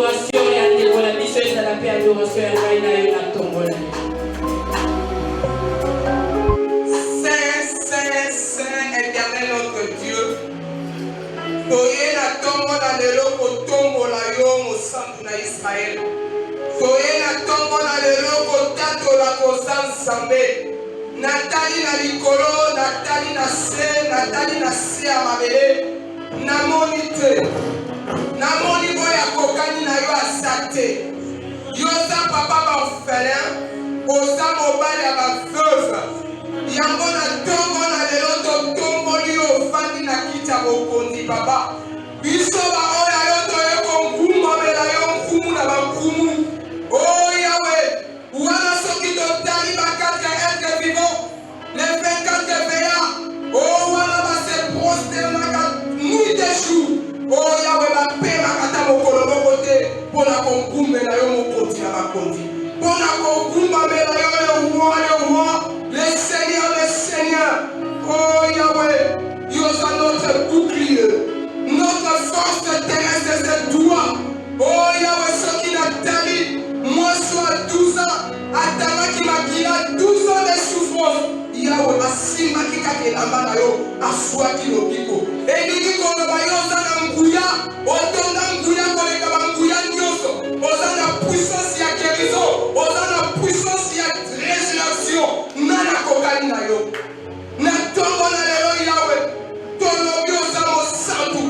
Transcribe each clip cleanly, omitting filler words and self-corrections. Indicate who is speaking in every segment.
Speaker 1: adoration et à Dieu, la mission de la paix, adoration et à Raina et à Tombola.
Speaker 2: Saint, Saint, éternel notre Dieu. Soyez la tombe dans le loco tombo la yom au centre de Israël. Soyez la tombe dans le loco tato la kosan sambe. Nathalie na likolo, Nathalie na se à mabele. Namoni te. Namoni boya kokani na yo asate. Yosa papa ba orphelin. Osa mobile ya ba veuve. Yango na tombo na lelo to tombo liyo fandi na kita bokondi baba. Biso ba oya yo to eko ngumba mela yo nkumu na bankumu. Oh Yahweh, wana soki to tali bakata être vivant. Les 24 veillards. Oh wana ba se prosternaka nuit et jour. Oh Yahweh ba pe makata mokolo mokote pona konkumbe na yo mokoti na bakondi. Pona konkumba mela yo le roi. Les seigneurs, oh Yahweh, Yosa notre bouclier, notre force terrestre, c'est toi. Oh Yahweh, ce qui n'a tali, moi soit 12 ans, Atama qui m'a dit 12 ans de souffrance. Yahweh, Asima qui a été là-bas, Aswa qui nous dit. Et nous dit qu'on va Yosa Nambuya, autant d'Ambuya qu'on est comme Ambuya Nyoso, Osa la puissance, il y a guérison, Osa la puissance, il y a résurrection. Nana kokani na yo. Na tombo na lelo Yahweh. Tolobi oza mo santu.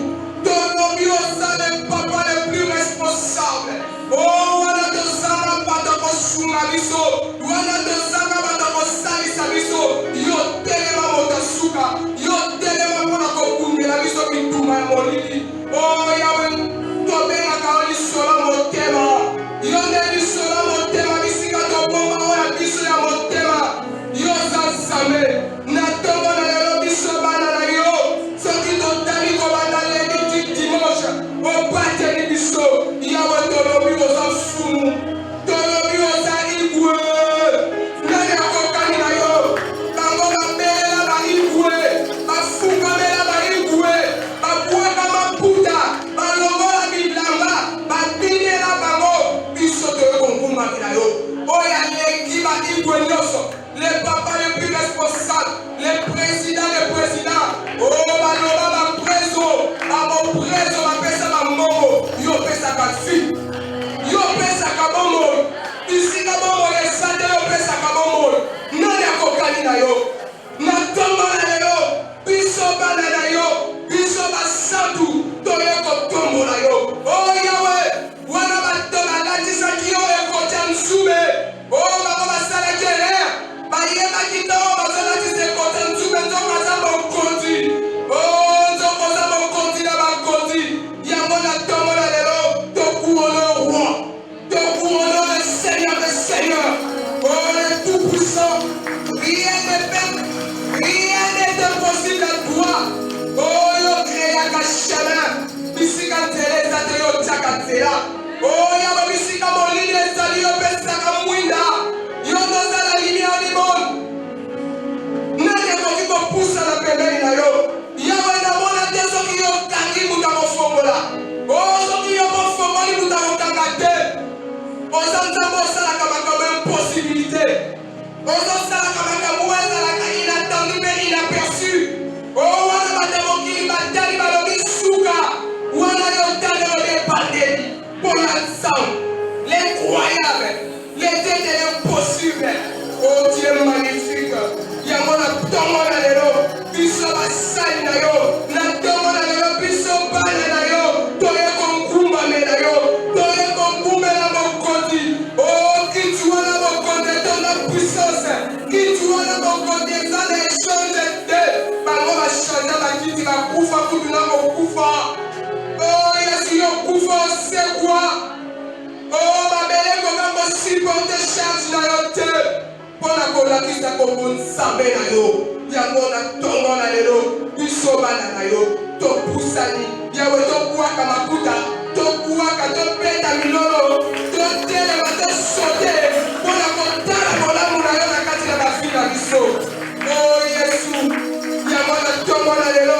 Speaker 2: Tolobi oza le papa le plus responsable. Oh, wana tozanga bata ko sunga biso. Wana tozanga bata ko salisa biso. Yo telema moto suka. Yo telema mona ko kungela biso bituma ya molili. Oh, Yahweh. Tobenga kaoli sola motema. Yo neli sola motema bisika tobomba oya biso ya motema. Yosa Same, Natonga na lelo biso bana na yo. Soki totali kobanda lundi dimanche, obateli biso. Yawe tolobi oza fumu, tolobi oza igwe. Nani akokani na yo? Bango babelela ba igwe, bafungamela ba igwe, babwaka maputa, balongola bilamba, babinela bango. Biso toyokonguma na yo. Oya leki ba igwe nyonso. Les papas les plus responsables, les présidents, oh, Baloba, ma préso, à mon préso, ma pesa, ma momo, yo pesa ka fi, yo pesa ka momo, ici ka momo, les sade, yo pesa ka momo, nani akokani na yo, na tomba na yo, biso bana na yo, biso basantu, toyeko tombo na yo, oh Yahweh, wana batoma latisa ki yo ekota nsube, oh, baba basala kere, Bayema kitao bazala tise kote ntume nzoka za mokonzi. Oh, nzoko za mokonzi na bakonzi. Yango na tomo na lelo, toku honor roi. Toku honor le Seigneur des Seigneurs. Oh, le Tout-Puissant. Rien n'est impossible à toi. Oh, yo créa ka chemin. Bisika tele za te yo tchaka tela. Oh, yaba bisika molini ezali yo pesa ka mwinda. Yo dans la lumière du monde. Nani akoki kopusa na pembeni na yo. Yawe na mona te soki yo kangi muta kofongola. Oh, soki yo kofongoli muta kokanga te. Oza nzambe osalaka makambo impossibilité. Oza osalaka makambo ezalaka inattendu mpe inaperçu. Oh, wana bato mokili batali balobi suka. Wana yo tali lobi ebandeli. Mpo ya nzambe. L'incroyable. Les dieux de l'impossible. Oh Dieu magnifique. Yango na tongo na lelo. Biso basali na yo. Na tongo na lelo. Biso bana na yo. Toye konkumba me na yo. Toye konkumbe na mokondi. Oh, qui tu as la mokondi dans la puissance. Qui tu as la mokondi dans les choses de. Bango va changer la kiti va kufa kutuna mokufa. Oh, Yesu yo kufa c'est quoi? Oh, ma belle, comment supporter charge na yo te? Pona kolakisa kobonsambe na yo. Yango na tongo na lelo. Biso bana na yo. Topusani. Yawe tokuaka makuta. Tokuaka topeta milolo. Totelema tosote. Pona kotala molamu na yo na kati na bafi na biso. Oh Yesu. Yango na tongo na lelo.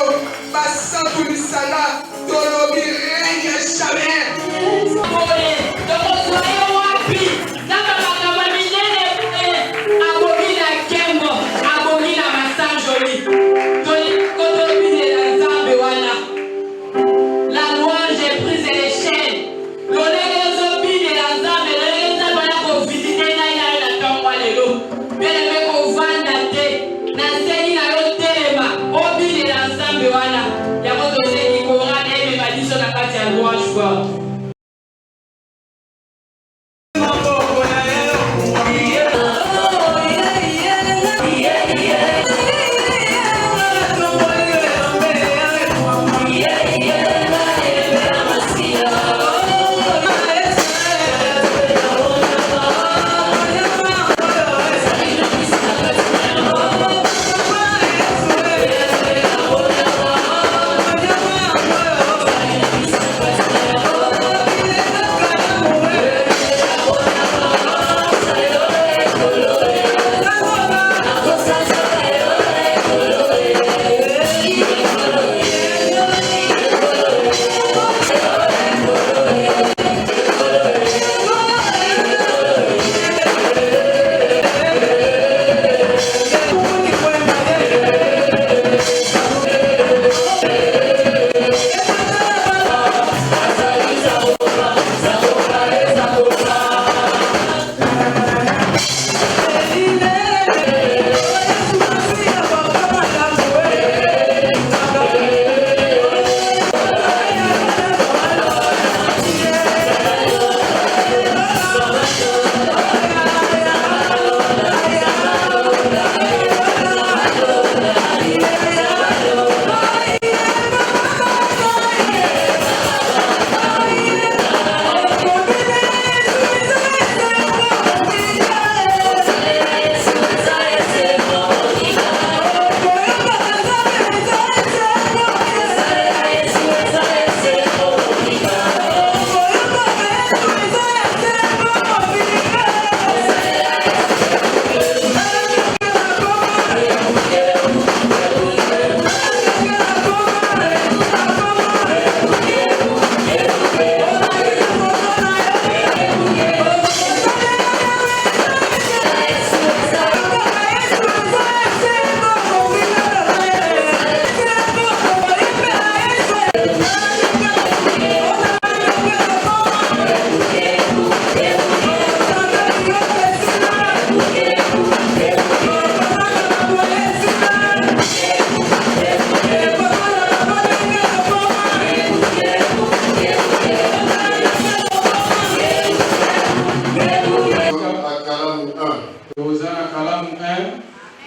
Speaker 2: Basantu lisana. Tolobi règne jamais.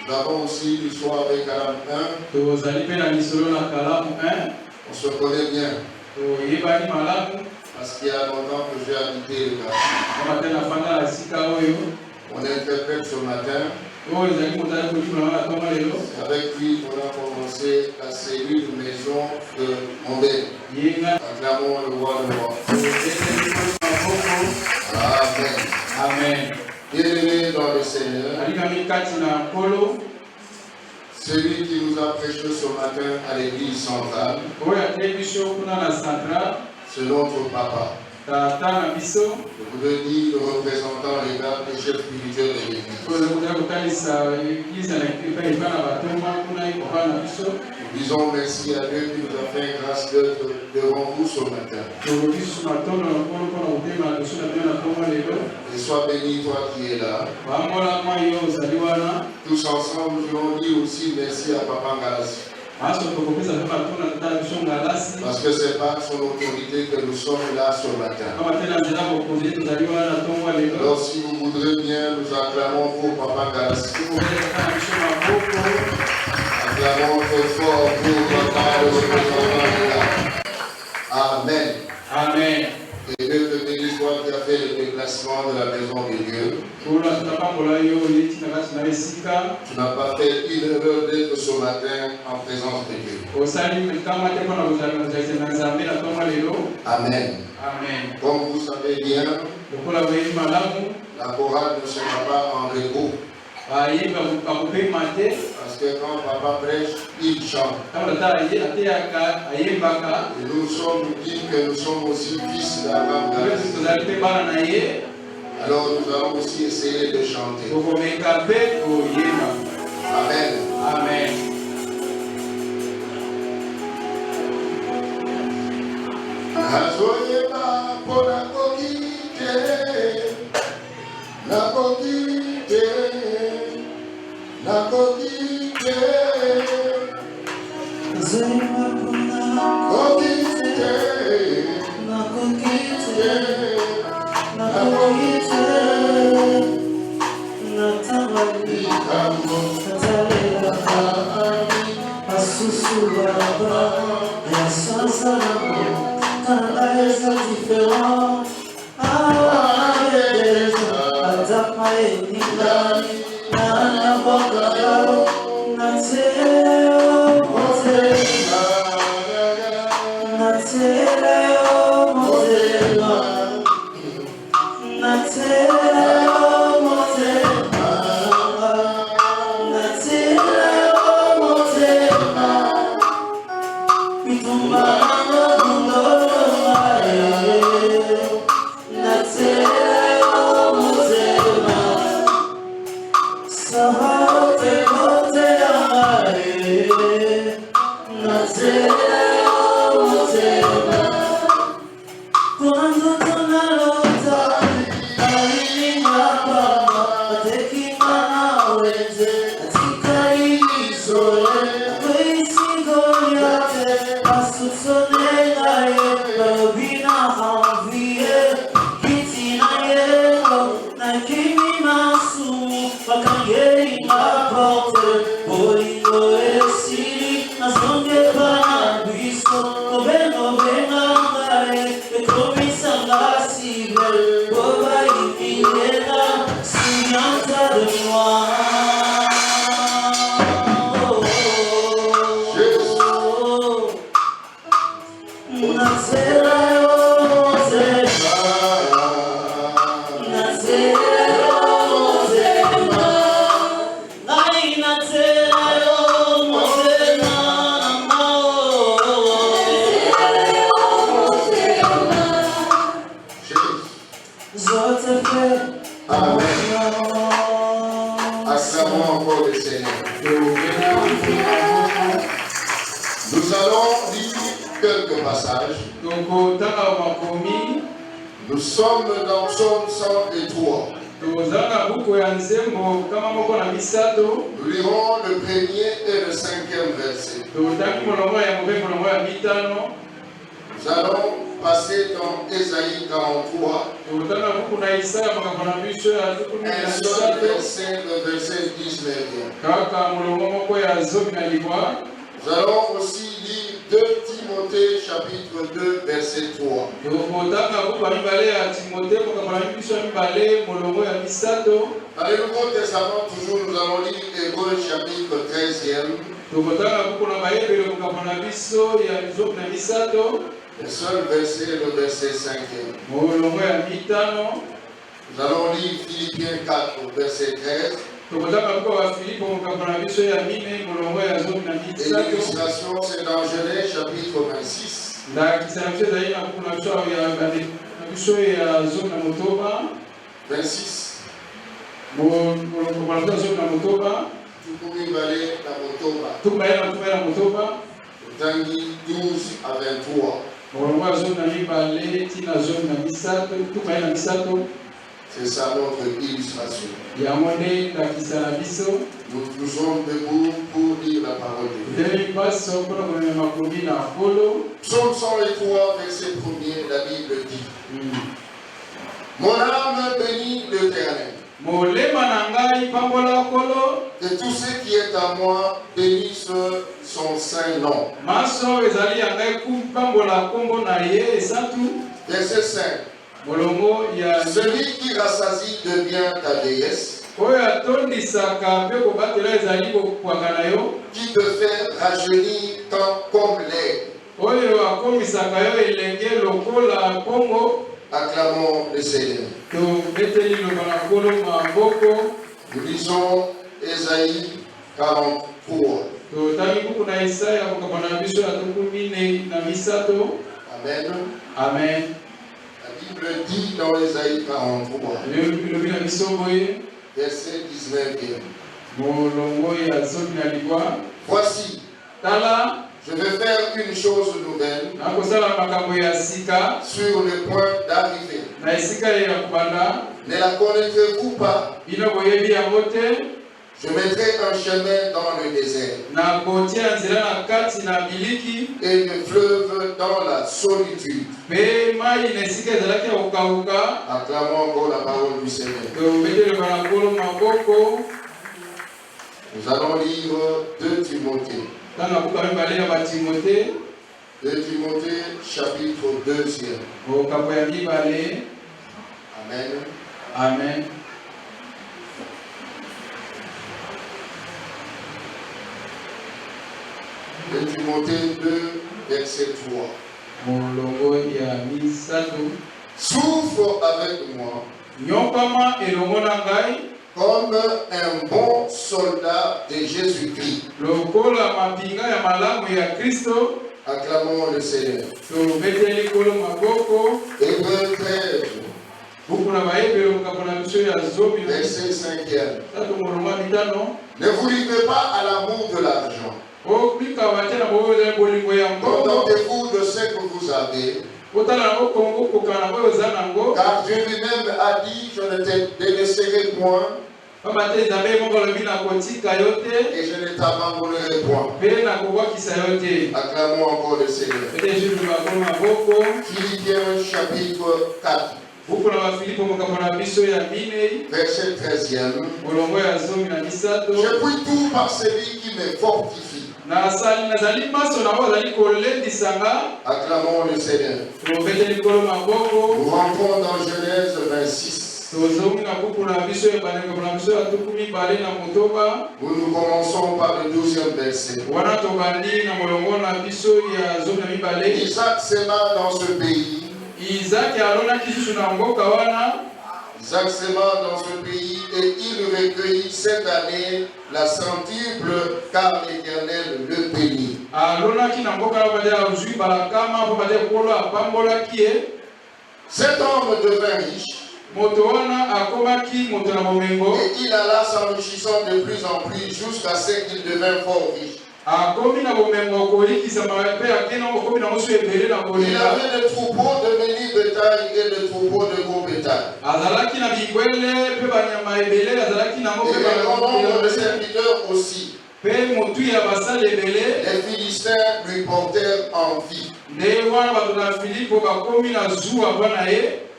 Speaker 3: Nous avons aussi l'histoire avec Alam 1. On se connaît bien. Parce qu'il y a longtemps que j'ai habité le Gabon. On interprète ce matin. Avec lui, on a commencé la cellule maison de Mombé. Acclamons le roi de roi. Amen.
Speaker 1: Amen.
Speaker 3: Bien-aimé dans le Seigneur, celui qui nous a prêché ce matin à l'église centrale, c'est notre papa. Je voudrais dire le représentant légal et chef spirituel de l'église. Nous disons merci à Dieu qui nous a fait grâce d'être devant vous ce matin. Et sois béni toi qui es là. Tous ensemble, nous voulons dire aussi merci à Papa Ngalassi. Parce que c'est par son autorité que nous sommes là ce matin. Alors si vous voudrez bien, nous acclamons pour Papa Ngalassi. Acclamons très fort pour Papa le représentant. Amen.
Speaker 1: Amen.
Speaker 3: Et Dieu te bénisse, toi qui as fait le déplacement de la maison de Dieu. Tu n'as pas fait une erreur d'être ce matin en présence de Dieu. Amen.
Speaker 1: Amen.
Speaker 3: Comme vous savez bien, la chorale ne sera pas en repos. Parce que quand papa prêche, il chante. Et nous sommes dit que nous sommes aussi fils d'Abraham. Alors nous allons aussi essayer de chanter. Amen.
Speaker 1: Amen.
Speaker 3: Nous sommes dans Psaume 103. Nous lirons le premier et le cinquième verset. Nous allons passer dans Ésaïe 43. Un seul verset, le verset 19. Nous allons aussi lire 2 Timothée chapitre 2 verset 3. Dans le Nouveau Testament, toujours nous allons lire Hébreux chapitre 13e. Le seul verset, le verset 5e. Nous allons lire Philippiens 4 verset 13. Et l'illustration, c'est dans Genèse chapitre 26. 26. Tanguy 12 à 23. C'est ça notre illustration. Nous nous sommes debout pour lire la parole de Dieu. Psaume 103, verset 1er, la Bible dit: Mon âme bénit l'Éternel. Et tout ce qui est à moi bénisse son saint nom. Verset 5. Celui qui rassasie de bien ta déesse, qui te fait rajeunir comme l'aigle. Acclamons le Seigneur. Nous lisons Ésaïe 43. Amen.
Speaker 1: Amen.
Speaker 3: La Bible dit dans Ésaïe 43, verset 19. Voici, je vais faire une chose nouvelle sur le point d'arriver. Ne la connaîtrez-vous pas? Je mettrai un chemin dans le désert et le fleuve dans la solitude. Acclamons encore la parole du Seigneur. Nous allons lire 2 Timothée. 2 Timothée chapitre 2. Amen.
Speaker 1: Amen.
Speaker 3: 2 Timothée 2, verset 3. Souffre avec moi comme un bon soldat de Jésus-Christ. Acclamons le Seigneur. Hébreux 13, verset 5. Ne vous livrez pas à l'amour de l'argent. Contentez-vous de ce que vous avez. Car Dieu lui-même a dit: je ne te délaisserai point et je ne t'abandonnerai point. Acclamons encore le Seigneur. Philippiens chapitre 4. Verset 13e. Je puis tout par celui qui me fortifie. Acclamons le Seigneur. Nous rentrons dans Genèse 26. Nous commençons par le 12e verset. Isaac sema dans ce pays. Isaac sema dans ce pays et il recueillit cette année la centuple, car l'Éternel le bénit. Cet homme devint riche et il alla s'enrichissant de plus en plus jusqu'à ce qu'il devint fort riche. Il avait des troupeaux de menu bétail et des troupeaux de gros bétail. Et un grand nombre de serviteurs aussi. Les Philistins lui portèrent envie.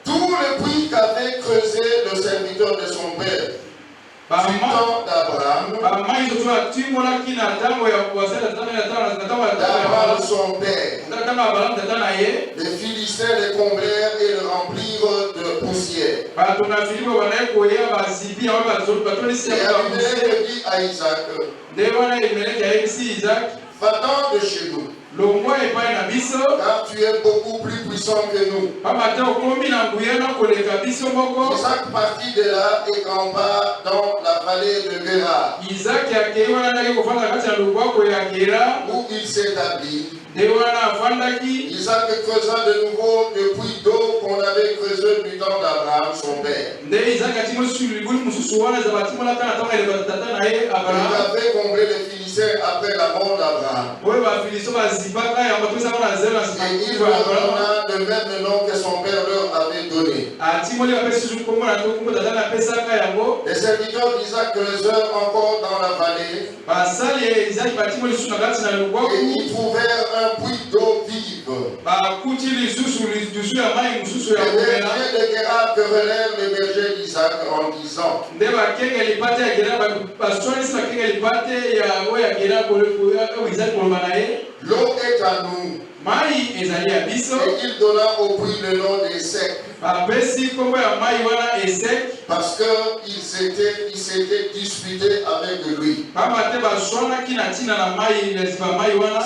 Speaker 3: Tout le puits qu'avait creusé le serviteur de son père, du temps d'Abraham, d'Abraham son père, les Philistins les comblèrent et le remplirent de poussière. Et Abimelech dit à Isaac, va-t'en de chez nous, car tu es beaucoup plus puissant que nous. Isaac partit de là et campa dans la vallée de Guérard, où il s'établit. Isaac creusa de nouveau le puits d'eau qu'on avait creusé du temps d'Abraham son père. Il avait comblé les Philistins après la mort d'Abraham. Et il leur donna le même nom que son père leur avait donné. Les serviteurs d'Isaac creusèrent encore dans la vallée et ils trouvèrent un puits d'eau vive. Les bergers de Guérard querellèrent les bergers d'Isaac en disant, l'eau est à nous. Et il donna au puits le nom des secs. Parce qu'il s'était disputé avec lui.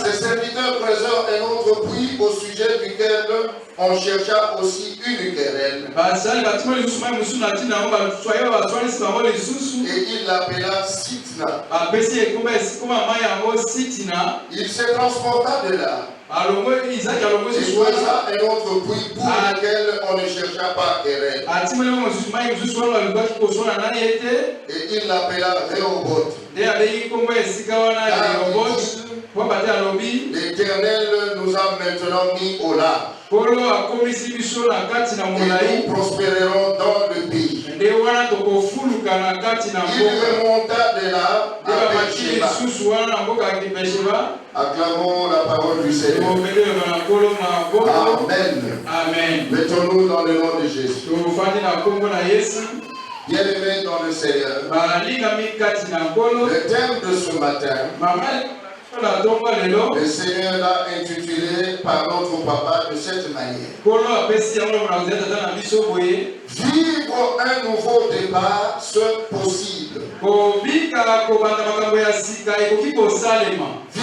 Speaker 3: Ses serviteurs creusèrent un autre puits au sujet duquel on chercha aussi une querelle. Et il l'appela Sitna. Il se transporta de là. Il creusa un autre puits pour lequel on ne chercha pas querelle. Et il l'appela Rehoboth. L'Éternel nous a maintenant mis au large. Et nous prospérerons dans le pays. Il remonta de là à Beersheba. Acclamons la parole du Seigneur. Amen. Mettons-nous dans le nom de Jésus. Bien-aimés dans le Seigneur, le thème de ce matin, le Seigneur l'a intitulé par notre papa de cette manière. Vivre un nouveau départ, ce possible.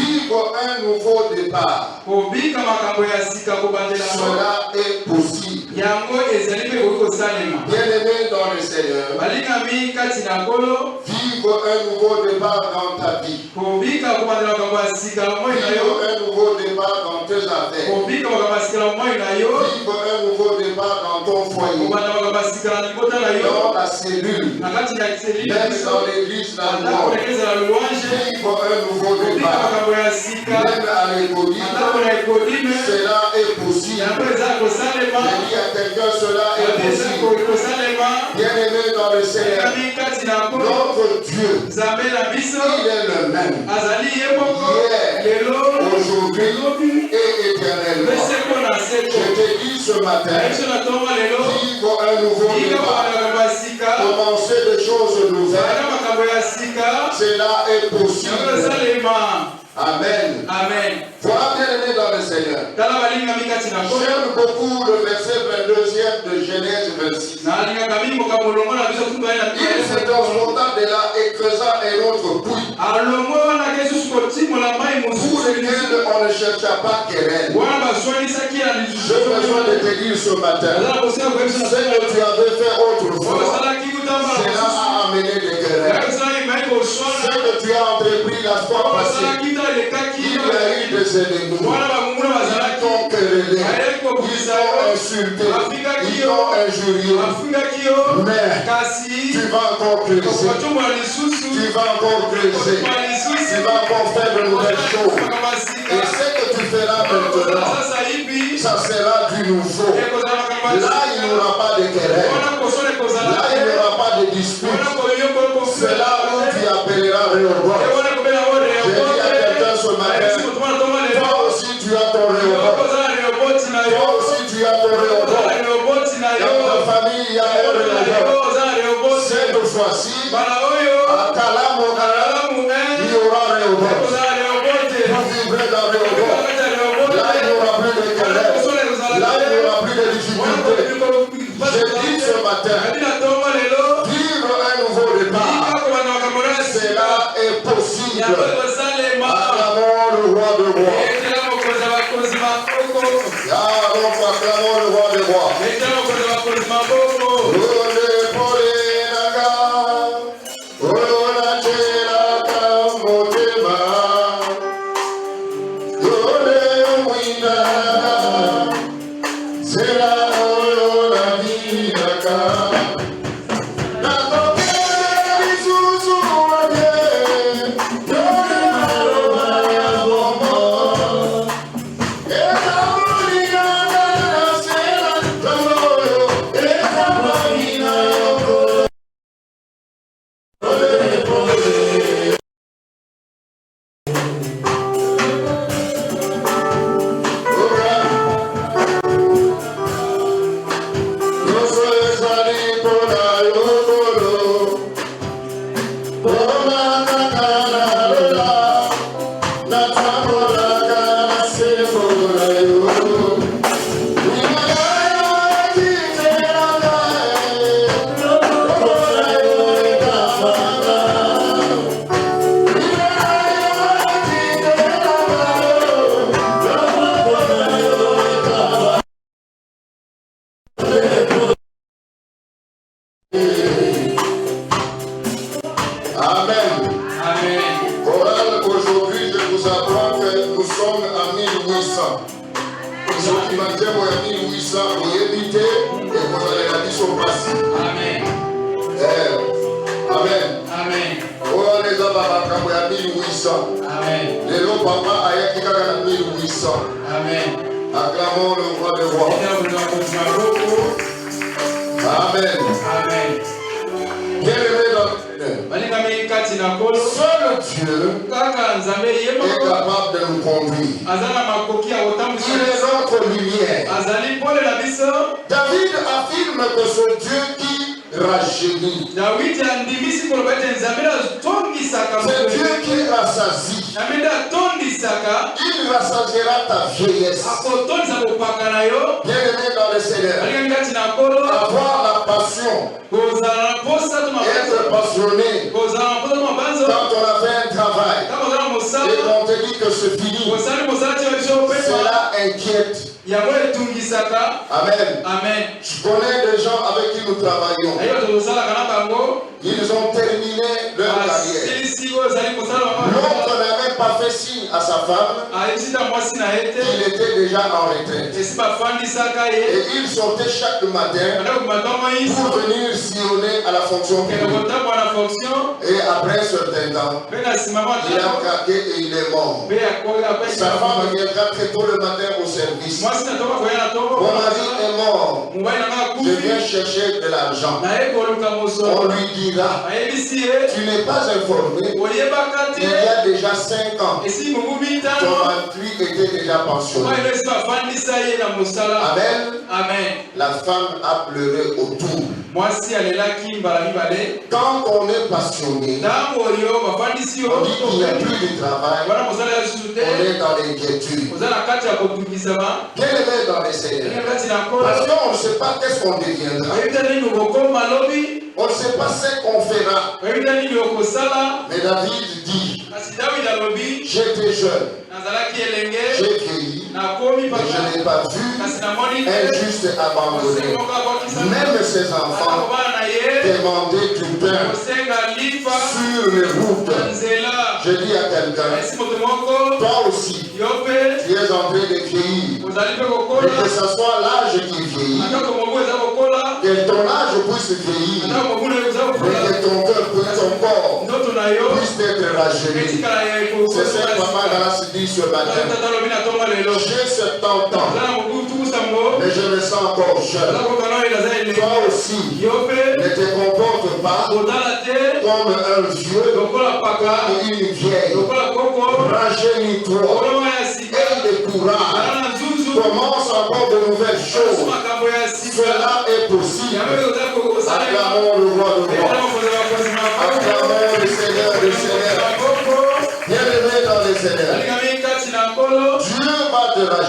Speaker 3: Vivre un nouveau départ, cela est possible. Bien-aimé dans le Seigneur, vivre un nouveau départ dans ta vie. Vivre un nouveau départ dans tes affaires. Vivre un nouveau départ dans ton foyer. Dans la cellule. Même dans l'église, la louange. Vivre un nouveau départ. Même à l'économie, cela est possible. Je dis à quelqu'un, cela est possible. Bien-aimé dans le Seigneur, notre Dieu, il est le même. Hier, aujourd'hui et éternellement. Je te dis ce matin, vivre un nouveau départ, commencer des choses nouvelles, cela est possible. Amen. Voilà, bien-aimé dans le Seigneur. J'aime beaucoup le verset 22e de Genèse 26. Il se transporta de là et creusa un autre puits, pour lequel on ne chercha pas querelle. J'ai besoin de te dire ce matin, ce que tu avais fait autrefois, cela a amené des querelles. Ce que tu as entrepris la fois passée, il y a eu des ennemis. Ils t'ont querellé, ils t'ont insulté, ils t'ont injurié. Mais tu vas encore creuser. Tu vas encore creuser. Tu vas encore faire de nouvelles choses. Et ce que tu feras maintenant, ça sera du nouveau. Là, il n'y aura pas de querelle. Là, il n'y aura pas de dispute. C'est là où tu appelleras Rehoboth. Je dis à quelqu'un ce matin, toi aussi tu as ton Rehoboth. fois-ci, à Kalamouna, il y aura Réhoboth. Vous vivrez dans Réhoboth. Là, il n'y aura plus de galère. Là, il n'y aura plus de difficultés. J'ai dit ce matin, vivre un nouveau départ, cela est possible. Acclamons le roi de roi. Acclamons le roi de roi. Acclamons le roi de roi. Amen. Bien-aimé dans seul Dieu est capable de nous conduire. Il est notre lumière. David affirme que ce Dieu qui rajeunit, c'est Dieu qui rassasie. Il rassasiera ta vieillesse. Bien-aimé dans le Seigneur, avoir la passion, être passionné quand on a fait un travail et qu'on te dit que c'est fini, cela inquiète. Amen. Je connais des gens avec qui nous travaillons. Ils ont terminé leur carrière. L'autre n'a même pas fait signe à sa femme qu'il était déjà en retraite. Et il sortait chaque matin pour venir sillonner à la fonction publique. Et après un certain temps, il a craqué et il est mort. Sa femme viendra très tôt le matin au service. Mon mari est mort. Je viens chercher de l'argent. On lui dira, tu n'es pas informé. Il y a déjà 5 ans, ton mari était déjà pensionné. Amen. La femme a pleuré autour. Quand on est passionné, on dit qu'il n'y a plus de travail. On est dans l'inquiétude. Bien-aimé dans les Seigneurs, parce qu'on ne sait pas qu'est-ce qu'on deviendra. On ne sait pas ce qu'on fera. Mais David dit, j'étais jeune, j'ai vieilli, mais je n'ai pas vu un juste abandonné. Même ses enfants demandaient du pain sur les routes. Je dis à quelqu'un, toi aussi, tu es en train de vieillir. Et que ce soit l'âge qui vieillit, que ton âge puisse vieillir, et que ton cœur, ton corps puisse être rajeuni. C'est ce que Papa Galas dit ce matin. J'ai 70 ans, mais je me sens encore jeune. Toi aussi, ne te comporte pas comme un vieux ou une vieille. Rajeunis-toi. Aie le courage. Commence encore de nouvelles choses. Cela est possible. Acclamons le roi de roi.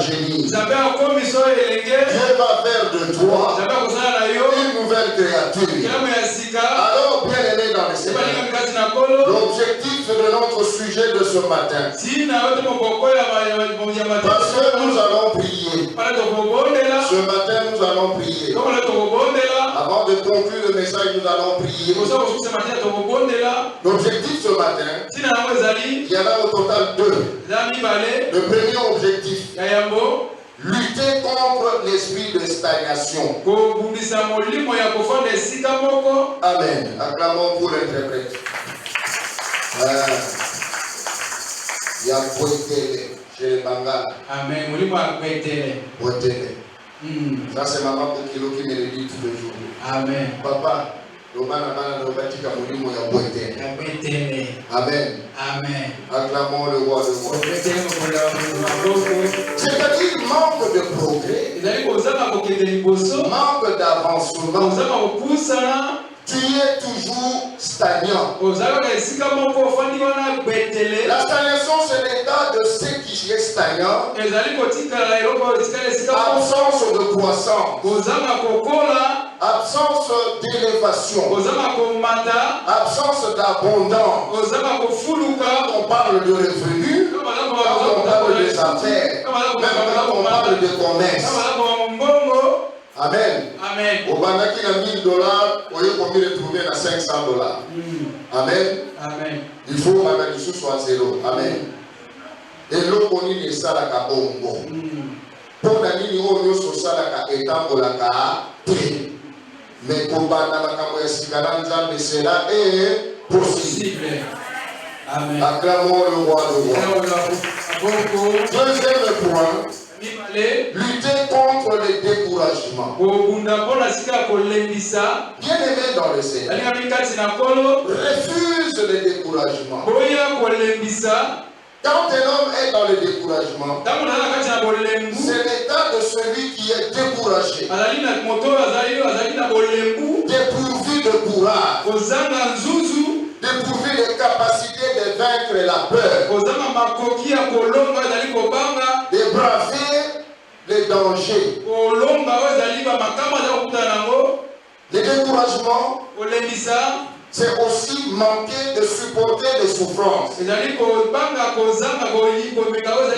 Speaker 3: rajeunir. Dieu va faire de toi une nouvelle créature. Alors, bien aimé dans le Seigneur, l'objectif de notre sujet de ce matin, parce que nous allons prier. Ce matin, nous allons prier. Avant de conclure le message, nous allons prier. L'objectif ce matin, il y en a au total deux. Le premier objectif, lutter contre l'esprit de stagnation. Amen. Acclamons pour l'interprète. Il y a Boitele chez les Bangala.
Speaker 1: Amen.
Speaker 3: Boitele. Ça, c'est maman Kokilo qui me le dit tous les jours.
Speaker 1: Amen.
Speaker 3: Papa, Amen.
Speaker 1: Amen.
Speaker 3: Acclamons le roi de roi. C'est-à-dire manque de progrès, manque d'avancement. Tu es toujours stagnant. La stagnation, c'est l'état de ce qui est stagnant. Absence de croissance. Absence d'élévation. Absence d'abondance. Quand on parle de revenus, quand on parle des affaires, même quand on parle de commerce. Amen.
Speaker 1: Amen.
Speaker 3: Au Banaki, $1000, au lieu qu'on le trouver à $500. Amen.
Speaker 1: Amen.
Speaker 3: Il faut que les sous soit zéro. Amen. Et l'eau qu'on y est salaka bongo. Pour la ligne où nous sommes salaka étant pour la té. Mais pour Banaka, cela est possible.
Speaker 1: Amen.
Speaker 3: Acclamons le roi de roi. Deuxième point. Lutter contre le découragement. Bien aimé dans le Seigneur, refuse le découragement. Quand un homme est dans le découragement, c'est l'état de celui qui est découragé, dépourvu de courage, dépourvu de capacité de vaincre la peur, de braver les dangers. Le découragement, c'est aussi manquer de supporter les souffrances.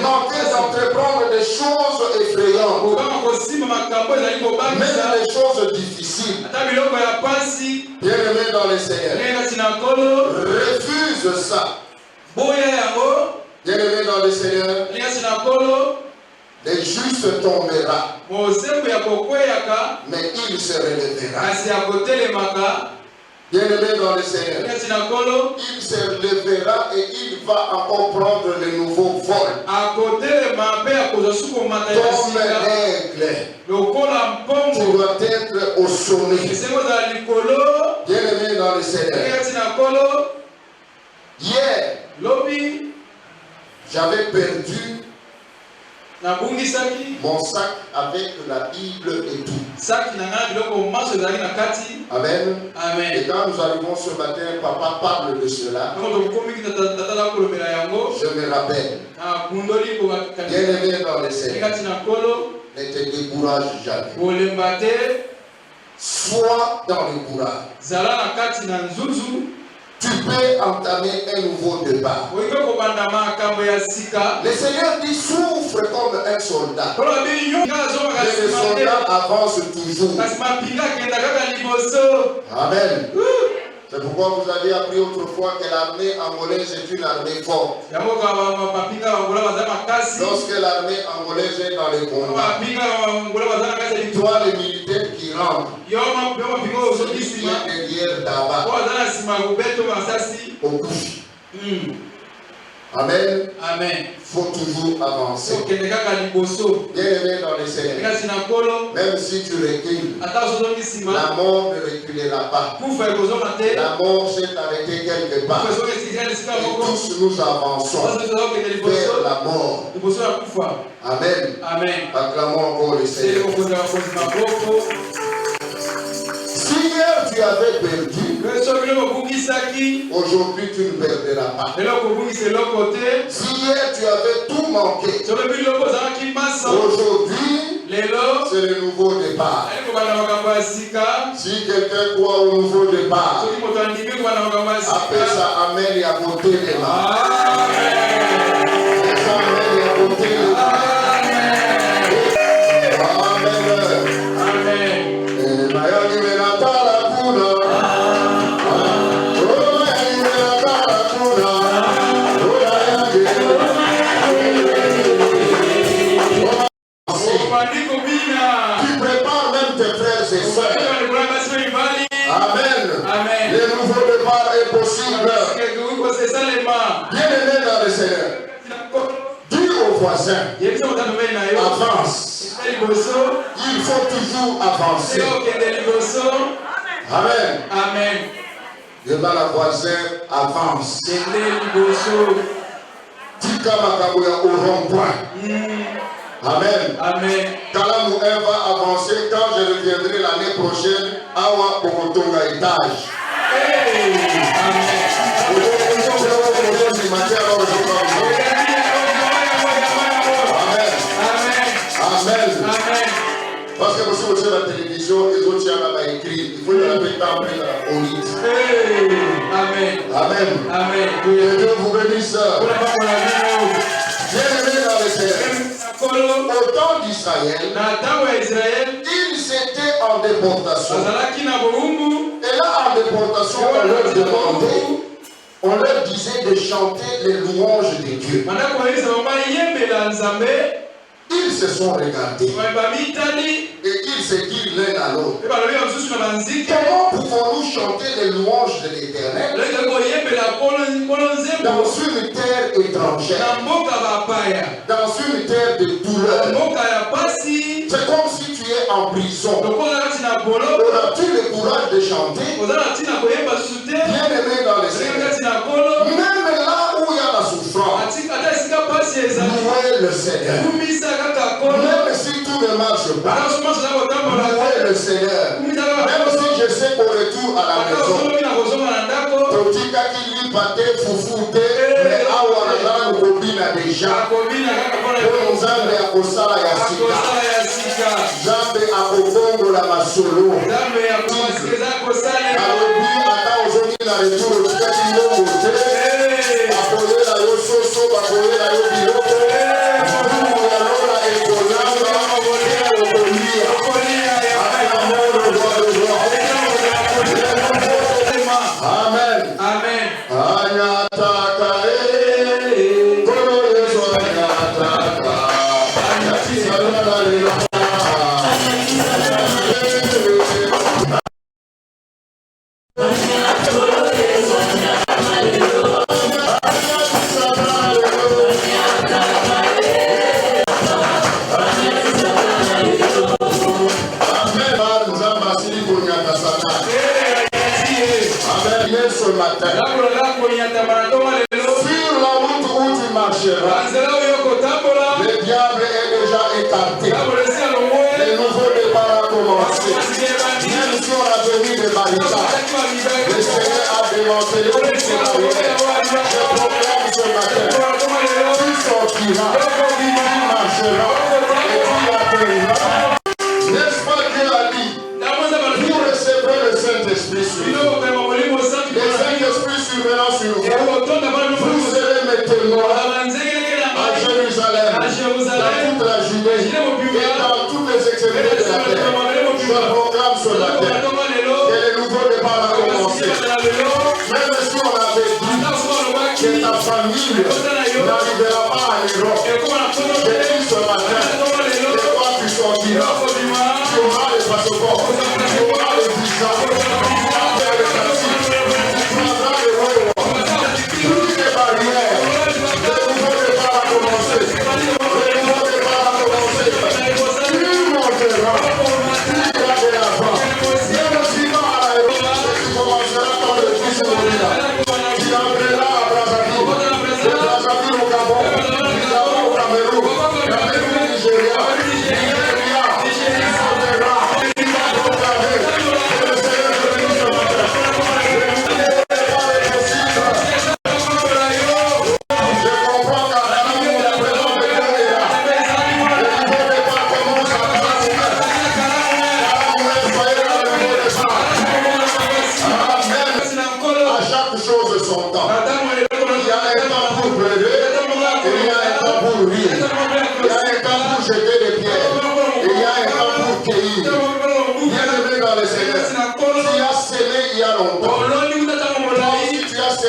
Speaker 3: Manquer d'entreprendre des choses effrayantes. Même des choses difficiles. Bien aimé dans le Seigneur, refuse ça. Bien aimé dans le Seigneur, les justes tombera, mais il se relèvera. Bien aimé dans le Seigneur, il se relèvera et il va encore prendre le nouveau vol. Comme règle, tu dois être au sommet. Bien aimé dans le Seigneur, hier, j'avais perdu mon sac avec la Bible et tout. Amen.
Speaker 1: Amen.
Speaker 3: Et quand nous arrivons ce matin, papa parle de cela. Je me rappelle. Bien aimé dans le Seigneur, ne te décourage jamais. Sois dans le courage. Tu peux entamer un nouveau départ. Le Seigneur dit souffre comme un soldat. Mais le soldat avance toujours. Amen. C'est pourquoi vous avez appris autrefois que l'armée angolaise est une armée forte. Lorsque l'armée angolaise est dans les combats, toi les militaires qui rentrent, derrière d'abord, au couche. Amen.
Speaker 1: Amen.
Speaker 3: Faut toujours avancer. Bien aimé dans le Seigneur, même si tu recules, la mort ne reculera pas. La mort s'est arrêtée quelque part. Et tous nous avançons vers la mort. Amen.
Speaker 1: Amen.
Speaker 3: Acclamons encore le Seigneur. Si hier tu avais perdu, aujourd'hui tu ne perdras pas. Si hier tu avais tout manqué, aujourd'hui c'est le nouveau départ. Si quelqu'un croit au nouveau départ, appelle ça Amen et à côté des mains. Tu prépares même tes frères et sœurs. Amen. Le nouveau départ est possible. Bien-aimé dans le Seigneur, dis au voisin, avance. Il faut toujours avancer. Amen. Devant la voisin, avance. Tika makaboya au rond-point. Amen. Kalamou va avancer quand je reviendrai l'année prochaine. Awa Bokotonga étage. Amen. Parce que vous sur la télévision, les autres tiennent là-bas écrit. Il faut le répéter après la police. Amen. Que Dieu vous bénisse. Bien-aimé dans le Seigneur. Au temps d'Israël, ils étaient en déportation. Et là, en déportation, on leur disait de chanter les louanges de Dieu. Ils se sont regardés et ils se disent l'un à l'autre, comment pouvons-nous chanter les louanges de l'Éternel dans une terre étrangère, dans une terre de douleur? C'est comme si tu es en prison. Auras-tu le courage de chanter? Bien-aimé dans le Seigneur, même là où il y a la souffrance, louez le Seigneur. Même si tout ne marche pas, louez le Seigneur. Même si je sais qu'au retour à la maison, Totika qui lui battait foufouté, mais Awana nous copine déjà. Nzambe akosala ya sika, Nzambe akobongo la masolo, alobi ata ozongi na retour otikaki ndongo te, bakoyela yo soso, bakoyela yo biloko. Le diable est déjà écarté. Le nouveau départ a commencé. Même si on a besoin de barricades, le Seigneur a démantelé tout ce barrière. Je proclame ce matin, tu sortiras, tu marcheras et tu atterriras. N'est-ce pas Dieu a dit, vous recevrez le Saint-Esprit sur vous. Le Saint-Esprit survenant sur vous, vous serez mes témoins. Dans toute la Judée et dans toutes les extrémités de la terre. Je proclame ce matin que le nouveau départ a commencé. Même si on avait dit que ta famille n'arrivera pas à l'Europe, je dis ce matin que toi tu sortiras, tu auras le passeport, tu auras le visa, tu auras le taxi, tu prendras le royaume. Toutes les barrières, le nouveau départ a commencé.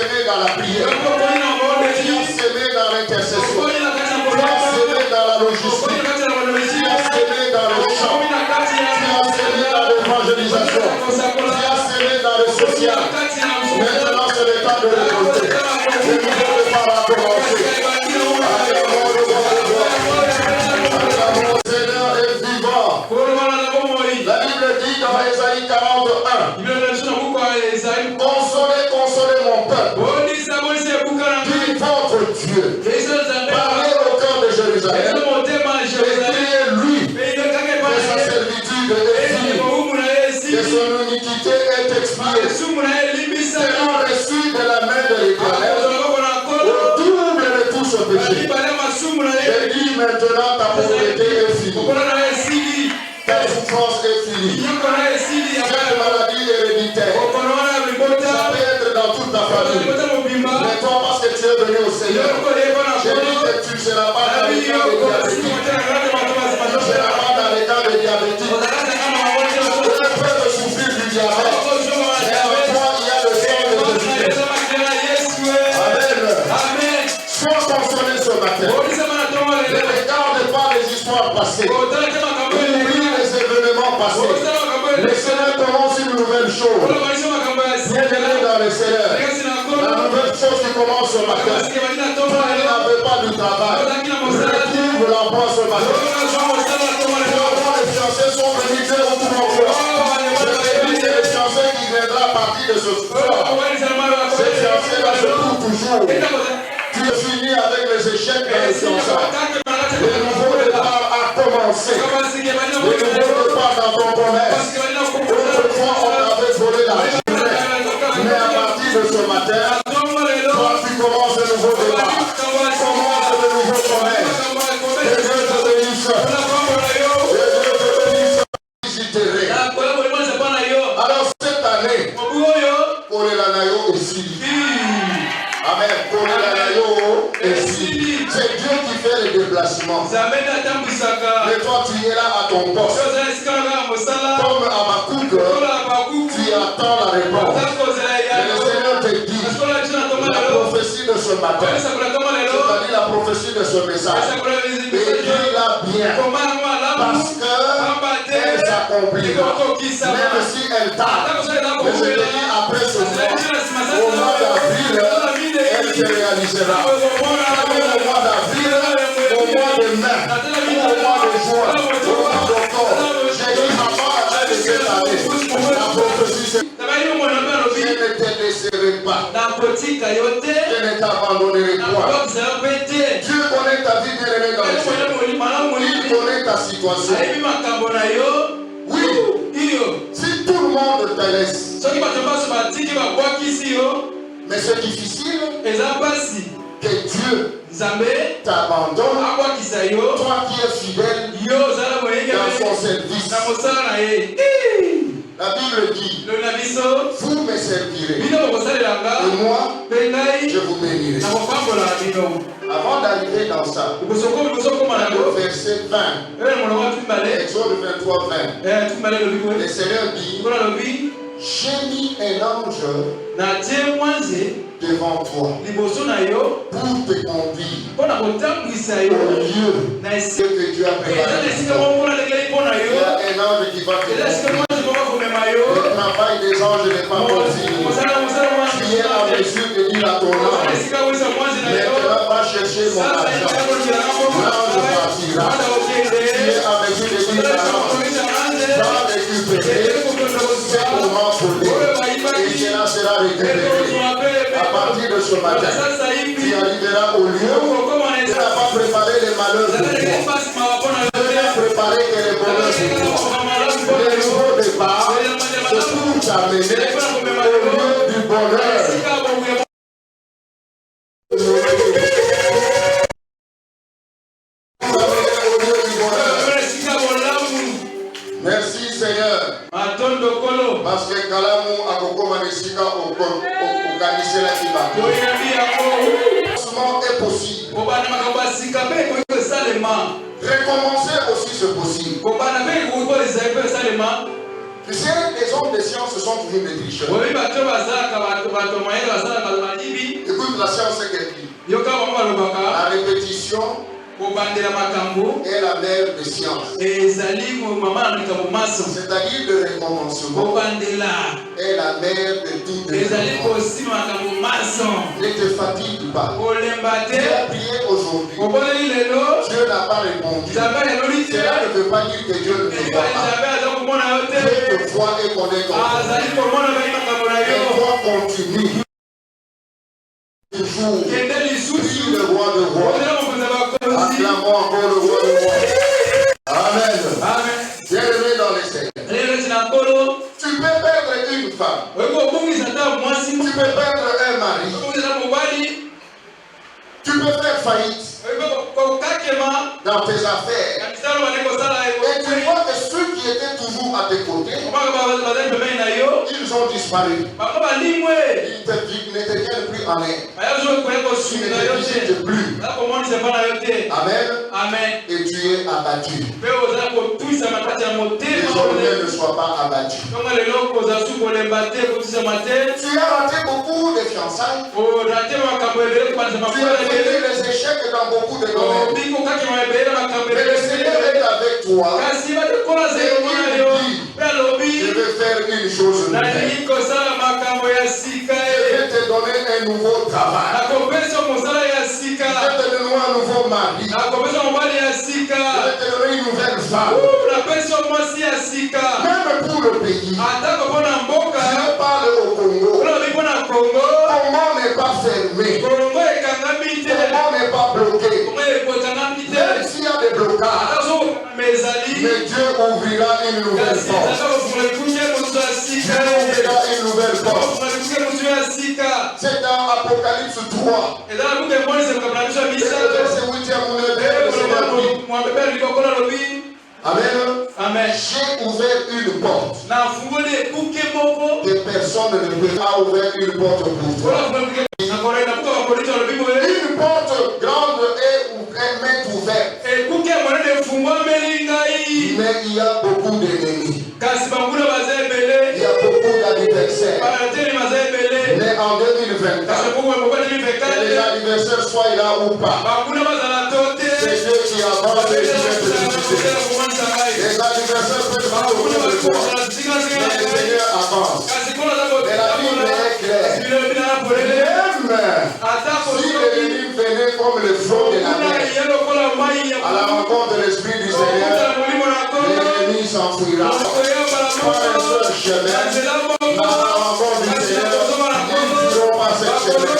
Speaker 3: semé dans la prière, qui a semé dans l'intercession, qui a semé dans la logistique, qui a semé dans le chant, qui a semé dans l'évangélisation, qui a semé dans le social. Maintenant, c'est le temps de récolter. Le nouveau départ a commencé. Mon Seigneur est vivant. La Bible dit dans Ésaïe 41, consolez mon peuple. Dis votre Dieu. Parlez au cœur de Jérusalem. Et lui que sa servitude est finie, que son iniquité est expiée. Selon reçu de la main de l'Éternel, au double de tout ce péché. Je dis maintenant ta pauvreté est finie. Ta souffrance est finie. Cette maladie héréditaire, ça peut être dans toute ta famille. Mais toi, parce que tu es venu au Seigneur, j'ai dit que tu ne seras pas dans les cas de diabétique. Tu ne seras pas dans les cas de diabétique. Tu es prêt de souffrir du diabète. Mais avec toi, il y a le sang de Jésus. Amen. Sois consolé ce matin. Ne regarde pas les histoires passées. Oublie les événements passés. Le Seigneur commence une nouvelle chose. Bienvenue dans le Seigneur. La nouvelle chose qui commence ce matin. Toi, il n'avait pas de travail. Retrouve l'emploi ce matin. Les fiancés sont venus dire au tout emploi. Je dis que les fiancés qui viendront à partir de ce soir. Ces fiancés-là se trouvent toujours. Tu es fini avec les échecs dans les fiançailles. Le nouveau départ a commencé. Le nouveau départ dans ton commerce. Autrefois, on avait volé l'argent. Mais à partir de ce matin, toi, tu commences un nouveau départ. Commence le nouveau commerce. Que Dieu te bénisse. Que Dieu te bénisse. Visiterai. Alors, cette année, pour les Lanayo ici. Amen. Pour les Lanayo ici. C'est Dieu qui fait les déplacements. Mais toi, tu es là à ton poste. Comme à Habakkuk, tu attends la réponse. Et le Seigneur te dit, la prophétie de ce matin, c'est-à-dire la prophétie de ce message, écris-la bien, parce qu'elle s'accomplira. Même si elle tarde, mais je te dis, après ce mois, au mois d'avril, elle se réalisera. Même au mois d'avril, au mois de mai, ou au mois de juin, au mois d'octobre, j'ai dit avant la fin de cette année, la prophétie c'est je ne te laisserai pas. Je ne t'abandonnerai pas. Dieu connaît ta vie bien-aimée dans le Seigneur. Il connaît ta situation. Oui, si tout le monde te laisse, mais c'est difficile que Dieu t'abandonne, toi qui es fidèle dans son service. La Bible dit, vous me servirez et moi, je vous bénirai. Avant d'arriver dans ça, le verset 20, Exode 23, 20, le Seigneur dit, j'ai mis un ange devant toi pour te conduire au lieu que Dieu a préparé. Il y a un ange qui va te conduire. Le travail des anges n'est pas possible. Tu es à mesure de dire à ton ange, maintenant va chercher mon argent. L'ange partira. Tu es à mesure de dire à l'ange, va récupérer ce moment volé. Et cela sera récupéré. À partir de ce matin, tu arriveras au lieu. Tu n'as pas préparé les malheurs pour toi. Tu n'as préparé que les bonheurs pour toi. Le nouveau départ se trouve t'amener au lieu du bonheur. Merci Seigneur. Parce que Kalamu Akokoma Nesika Okanisela Kibako. Est possible. Recommencer aussi ce possible. Tu sais, les hommes de science sont toujours des tricheurs. la science est qu'elle la répétition est la mère des sciences. C'est-à-dire le recommencement est la mère de tout développement. Ne te fatigue pas. Tu as prié aujourd'hui. Dieu n'a pas répondu. Cela ne veut pas dire que Dieu ne te voit pas. Dieu te voit et connaît ton cœur. Et toi continue. Toujours. Prie le roi de rois. Acclamons encore le roi de rois. Amen. Bien-aimé dans les Seigneurs. Tu peux perdre une femme. Tu peux perdre un mari. Tu peux faire faillite dans tes affaires. Et tu vois que ceux qui étaient toujours à tes côtés, ils ont disparu. Ils ne te viennent plus en aide. Ils ne te visitent plus. Amen. Et tu es abattu. Désormais, ne sois pas abattu. Tu as raté beaucoup de fiançailles. Tu as vécu les échecs dans beaucoup de domaines. Mais le Seigneur est avec toi. Et il dit, je vais faire une chose nouvelle. Je vais te donner un nouveau travail. Je vais te donner un nouveau mari. Je vais te donner une nouvelle femme. Même pour le pays. Je parle au Congo. Congo n'est pas fermé. Congo n'est pas bloqué. Même s'il y a des blocages, mais Dieu ouvrira une nouvelle porte. Dieu ouvrira une nouvelle porte. C'est dans Apocalypse 3. C'est le verset 8e ou 9e. Amen. J'ai ouvert une porte. Que personne ne peut pas ouvrir une porte pour toi. Une porte grande est ouverte. Mais il y a beaucoup d'ennemis. Il y a beaucoup d'adversaires. Mais en 2024, que les adversaires soient là ou pas, c'est Dieu qui avance et qui fait féliciter. Les adversaires peuvent pas autour de toi, mais le Seigneur avance. Et la Bible est claire. Même si l'ennemi venait comme le front de la mer, à la rencontre de l'Esprit du Seigneur, l'ennemi s'enfuira. Pas un seul chemin, mais à la rencontre du Seigneur, ils ne feront pas cette chemin.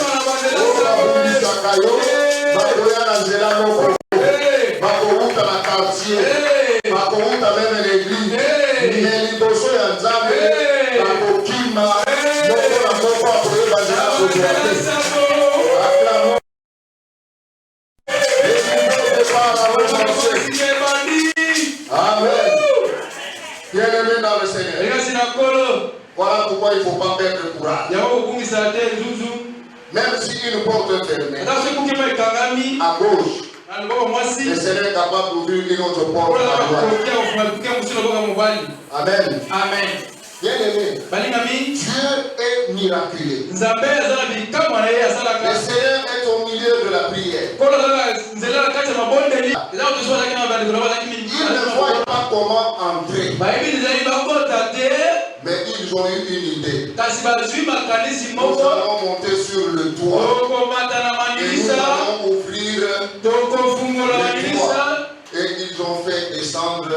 Speaker 3: Bakouta même l'église, mais l'imposo ya nzambe, bakokima, moko na moko akoye bazela kozoate. Acclamons. Amen. Bien-aimé dans le Seigneur. Voilà pourquoi il ne faut pas perdre courage. Même si une porte est fermée, à gauche, le Seigneur est capable d'ouvrir une autre porte. Amen. Bien-aimé, Dieu est miraculeux. Le Seigneur est au milieu de la prière. Ils ne voient pas comment entrer, mais ils ont eu une idée. Nous allons monter sur le toit et nous allons ouvrir le toit. Et ils ont fait descendre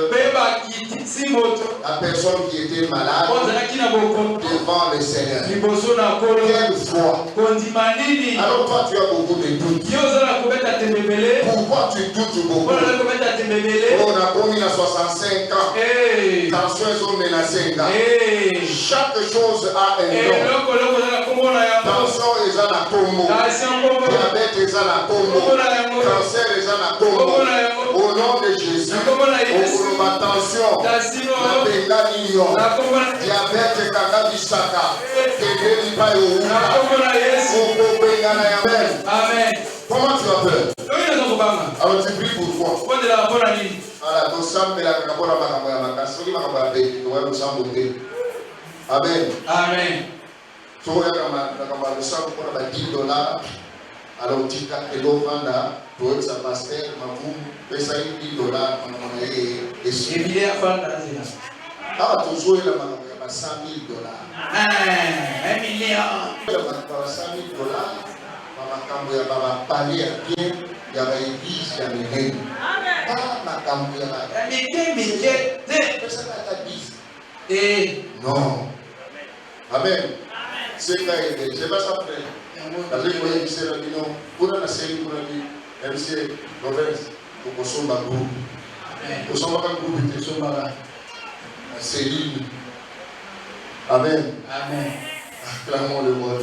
Speaker 3: la personne qui était malade devant le Seigneur. Quelle foi! Alors toi tu as beaucoup de doutes. Pourquoi tu doutes beaucoup? On a commis à 65 ans. Tension sont menacées. Chaque chose a un nom. Tension est à la combo. Diabète est à la combo. Cancer est à la combo. Au nom de Jésus, ma tension, la pénalité, diabète, kakabisaka, Amen. Comment tu as peur? Alors tu pries pour toi. Voilà, nous sommes la Amen. Amen. $10. Alors, tika elovanda, toi, ça pasteur, ma boum, pesa $10, ma et
Speaker 1: Et milliard fanda zina.
Speaker 3: ah, tu joues la maman, il y a $100,000.
Speaker 1: 1 million.
Speaker 3: Il y a $100,000, maman, quand il y a parlé à bien, il y a l'église, il y a les règles. Ah, ma quand il y a non. Amen. C'est quand il c'est pas ça, frère. Parce que vous voyez, c'est la vie, non. Pour la série, pour la vie, MC, Robert, pour qu'on soit dans le groupe. Pour qu'on soit dans le groupe, il faut la série. Amen.
Speaker 1: Amen.
Speaker 3: Acclamons le mot. Nous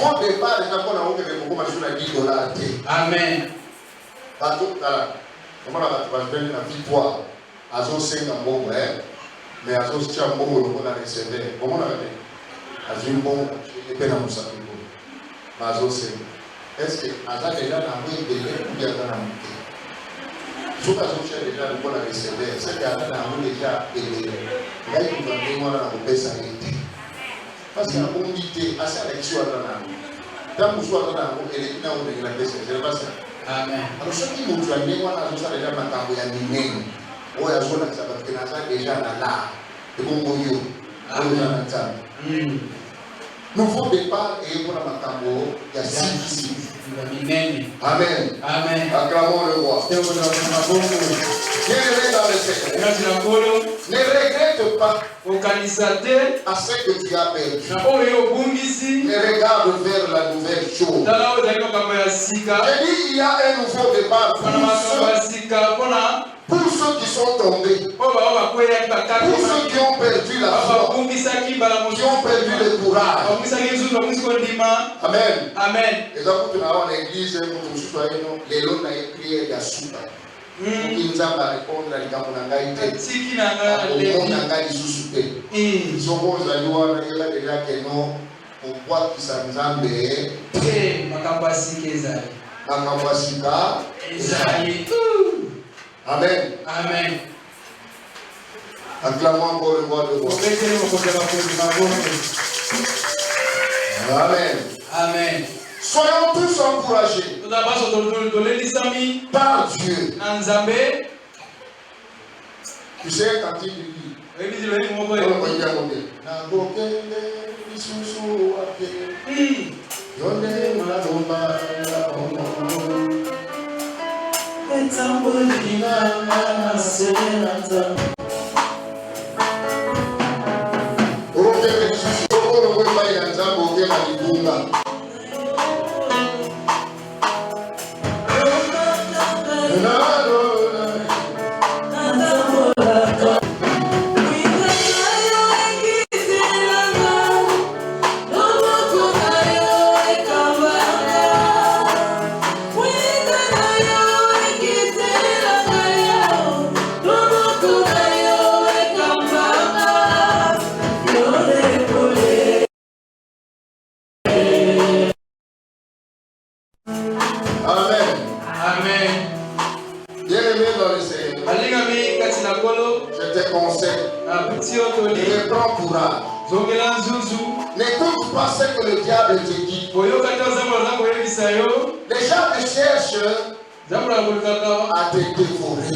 Speaker 3: vont départ, les gens qu'on a oublié de beaucoup de $10.
Speaker 1: Amen.
Speaker 3: Partout, là, comment on va faire une victoire? Azo 5 en bon, mais Azo se tient bon, on a recevé. Comment on a fait? Azo un bon, et puis on a fait un Azo 5. Est-ce que Azo déjà n'a pas été ou bien dans la montée? Je pense que déjà nous avons recevé. C'est que Azo n'a déjà été. Là, il nous a dit qu'on a coupé sa réalité. Parce qu'il y a un bon idée, assez avec soi dans la montée. Quand nous sommes dans la montée, il est là où on a fait ça. C'est pas ça. Amen. Alors, ceux qui nous ont dit qu'on a déjà matambo ya minene. Oh, ya zona parce que na ça déjà là. Et bon moyo. Nouveau départ et pour la matambo ya six. Amen. Amen. Acclamons le roi. Bienvenue dans le Seigneur. Ne regrette pas à ce que tu as perdu. Ne regarde vers la nouvelle chose. Je dis, il y a un nouveau départ pour ceux qui sont tombés, pour ceux qui ont perdu la foi, qui ont perdu le courage. Amen. Amen. Et donc, nous avons l'église, nous sommes les lots de prière de soupe. Nous avons répondre à l'Icamonangaïté. Nous avons dit nous sommes déjà que nous, on voit que ça nous a amené. Amen. Amen. Acclamons encore le roi de roi. Amen. Amen. Soyons tous encouragés par Dieu. Tu sais, quand il dit, je te conseille, prends courage. N'écoute pas ce que le diable te dit. Les gens te cherchent à te dévorer.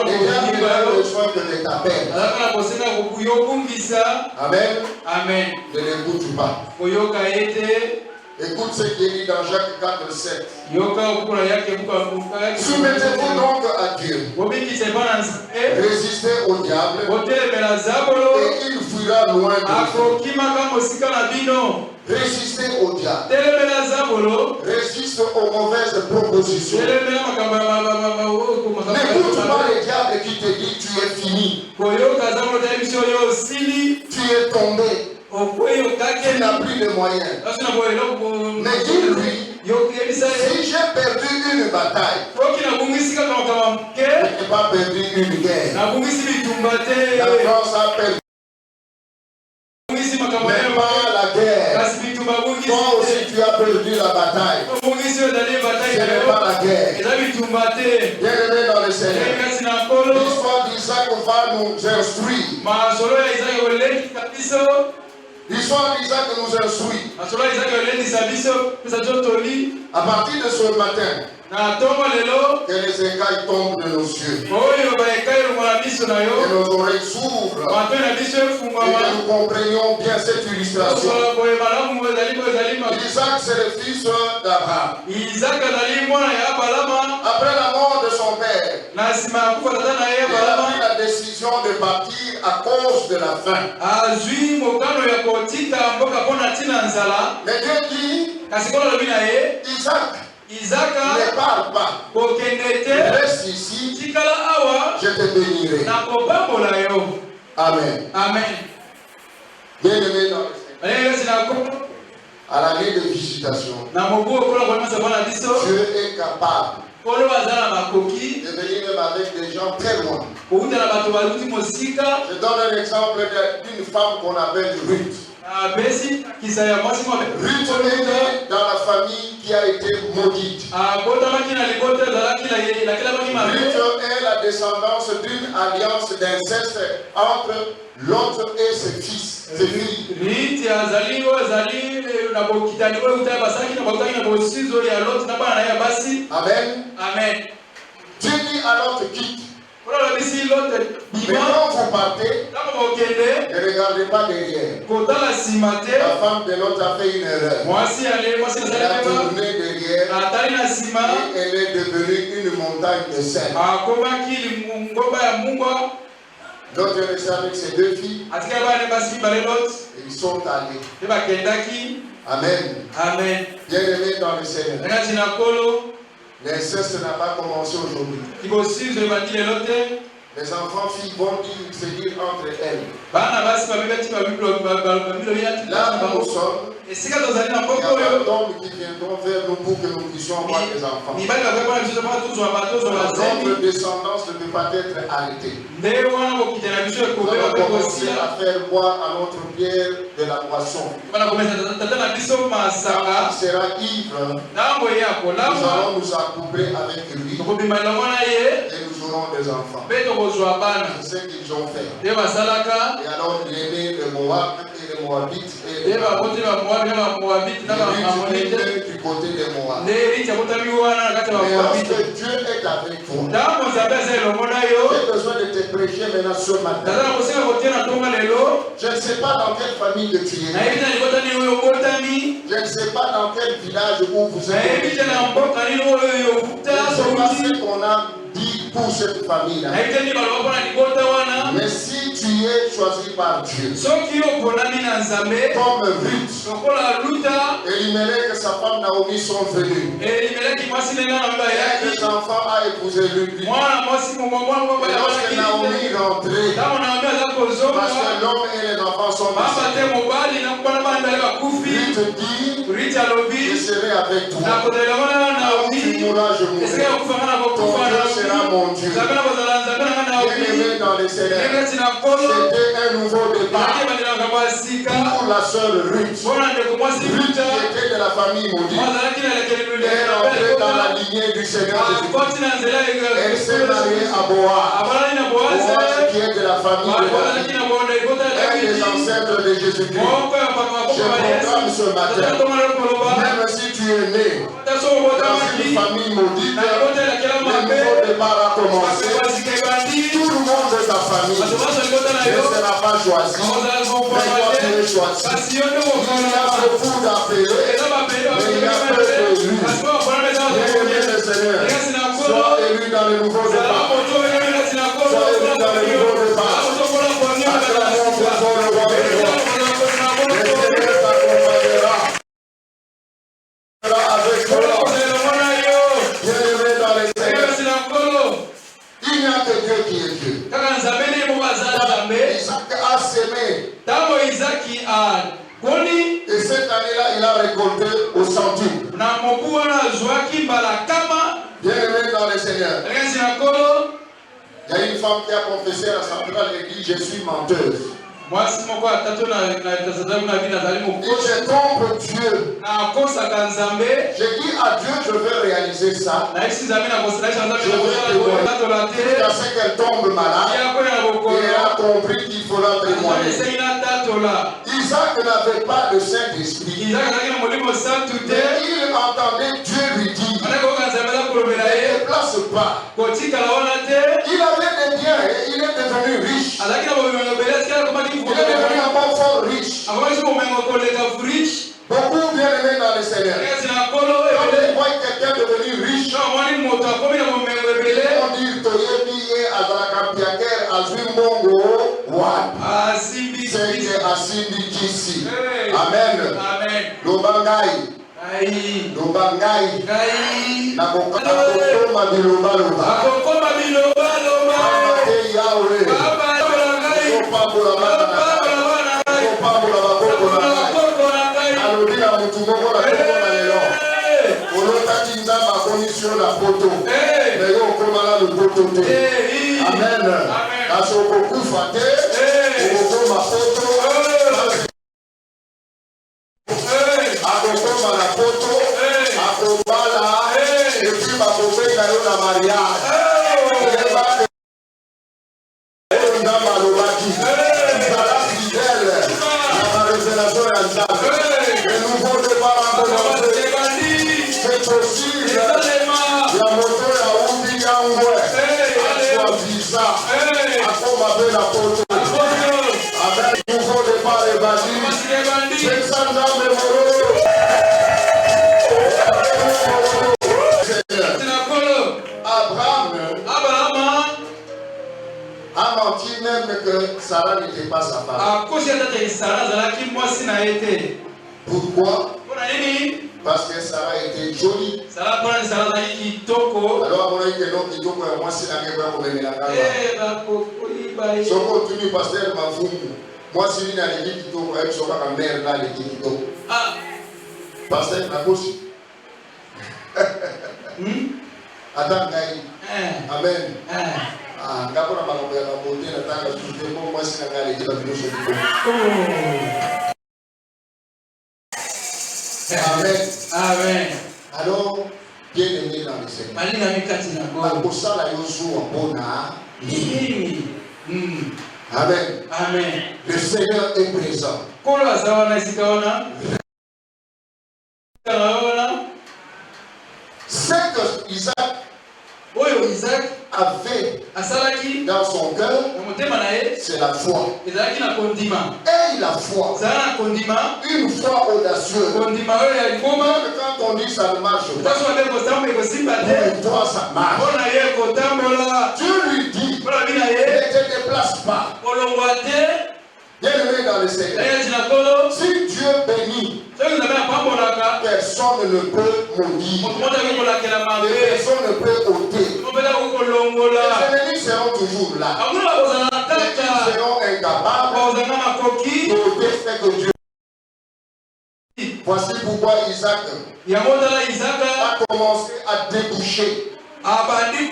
Speaker 3: Les gens ont besoin que tu t'appelles. Amen. Amen. Ne l'écoute pas. Écoute ce qui est dit dans Jacques 4:7. Soumettez-vous donc à Dieu. Résistez au diable et il fuira loin de vous. Résistez au diable. Résiste aux mauvaises propositions. N'écoute pas le diable qui te dit tu es fini. Tu es tombé. Tu n'as plus de moyens. Mais dis-lui, si j'ai perdu une bataille, je n'ai pas perdu une guerre. La France a perdu. Mais pas la guerre. Toi aussi tu as perdu la bataille. Ce n'est pas la guerre. Bien-aimé dans le Seigneur. L'histoire d'Isaac va nous instruire. L'histoire d'Isaac nous instruit. À partir de ce matin, que les écailles tombent de nos yeux. Que nos oreilles s'ouvrent. Et que nous comprenions bien cette illustration. Isaac, c'est le fils d'Abraham. Après la mort de son père, il a pris la décision de partir à cause de la faim. Mais Dieu dit, Isaac, ne parle pas. Reste ici, je te bénirai. Amen. Bien-aimé dans le Seigneur, à l'année de visitation, Dieu est capable de venir même avec des gens très loin. Je donne un exemple d'une femme qu'on appelle Ruth. Ruth est dans la famille qui a été maudite. Ruth est la descendance d'une alliance d'inceste entre Lot et ses fils, ses filles. Amen. Dieu dit à Lot, quitte. Mais quand vous partez, ne regardez pas derrière. La femme de Lot a fait une erreur. Elle a tourné derrière et elle est devenue une montagne de sel. Lot est resté avec ses deux filles et ils sont allés. Amen. Bien-aimés dans le Seigneur, l'inceste n'a pas commencé aujourd'hui. Les enfants filles vont se dire entre elles. Là où nous sommes, il y a pas d'hommes qui viendront vers nous pour que nous puissions avoir des enfants. Notre descendance ne peut pas être arrêtée. Nous allons commencer à faire boire à notre pierre de la boisson. Quand il sera ivre, nous allons nous accoupler avec lui et nous aurons des enfants. C'est ce qu'ils ont fait. Et alors l'aîné de Moab et les Moabites et les du côté des Moab. Mais lorsque Dieu est avec toi, j'ai besoin de te prêcher maintenant ce matin. Je ne sais pas dans quelle famille que tu es. Je ne sais pas dans quel village où vous êtes. Je ne sais pas ce qu'on a dit pour cette famille-là. Mais si tu es choisi par Dieu, comme Ruth, Elimelech et sa femme Naomi sont venus. Et des enfants à épouser lui. Et lorsque Naomi est rentrée, parce que l'homme et les enfants sont décédés, Ruth dit, je serai avec toi. Quand tu mourras, je mourrai. Ton Dieu sera mon Dieu. Bien-aimé dans les Seigneurs, c'était un nouveau départ pour la sœur Ruth. Ruth qui était de la famille maudite. Elle est entrée dans la lignée du Seigneur Jésus-Christ. Elle s'est mariée à Boaz. Boaz qui est de la famille de David. Un des ancêtres de Jésus-Christ. Je proclame ce matin, même si tu es né dans une famille maudite, le nouveau départ a commencé. Tout le monde de ta famille ne sera pas choisi. Mais toi tu es choisi. Il y a beaucoup d'appelés, mais il y a peu d'élus. Bien-aimé le Seigneur, sois élu dans le nouveau départ. Sois élu dans le nouveau départ. Acclamons pour toi le roi des rois. Le Seigneur t'accompagnera. Avec toi. Bien-aimé dans les Seigneurs, il n'y a que Dieu qui est Dieu. Isaac a sémé. Et cette année-là, il a récolté au centime. Bien-aimé dans le Seigneur, il y a une femme qui a confessé à la centrale et dit, je suis menteuse. Et je trompe Dieu. J'ai dit à Dieu, je veux réaliser ça. Je veux témoigner. Jusqu'à ce qu'elle tombe malade. compris qu'il faudra témoigner. Isaac n'avait pas le Saint-Esprit. Mais il entendait Dieu lui dire, ne te déplace pas. Il avait des biens et il est devenu riche. Il est devenu encore fort riche. Beaucoup bien aimés dans le Seigneur. Quand ils voient quelqu'un devenu riche, on dit Toyebiye Azakapiaker Azimbongo Wan. C'est Asindi Kisi. Amen. Lobangai. Lobangai. Nakokoma biloba loba. Amate Yahweh. Kopambula bana. Kopambula bakopona. Alobina mutumoko la kopona lelo. Olotaki nzamba condition la poto. Mais yo komala le poto te. Amen. Kaso kokufa te. Okoma poto. Akokoma la poto. Akobala. Et puis bakopeka yo na mariage. Nzamba lobaki. Nzala fidèle. Na révélation ya Nzamba. Le nouveau départ a commencé. C'est possible. La moto ya Ubi Yangwe. Aswa visa. Akoma be la poto. Avec nouveau départ et bandi. C'est ça Nzamba moro. Abraham a menti même que Sarah n'était pas sa femme. Pourquoi? Parce que Sarah était jolie. Alors, on a dit que non, qui tombe moi, c'est la guerre pour me mettre. Si on continue, pasteur, ma femme, moi, si il y a des qui tombe, elle sera ma mère là, les qui tombe. Pasteur, la gauche. Attends, Gaï. Amen. D'abord, on va la beauté, la tanga, tout le monde, moi, c'est la guerre, les qui va venir sur le Amen. Amen. Alors, bien aimé dans le Seigneur. Amen. Amen. Le Seigneur est présent. C'est que Isaac avait dans son cœur, c'est la foi. Et la foi, une foi audacieuse. Même quand on dit ça ne marche pas, pour toi ça marche. Dieu lui dit, ne te déplace pas. Bien aimé dans le Seigneur, si Dieu bénit, personne ne peut maudire. Personne ne peut ôter. Les ennemis seront toujours là. Ils seront incapables d'ôter ce que Dieu. Voici pourquoi Isaac a commencé à déboucher les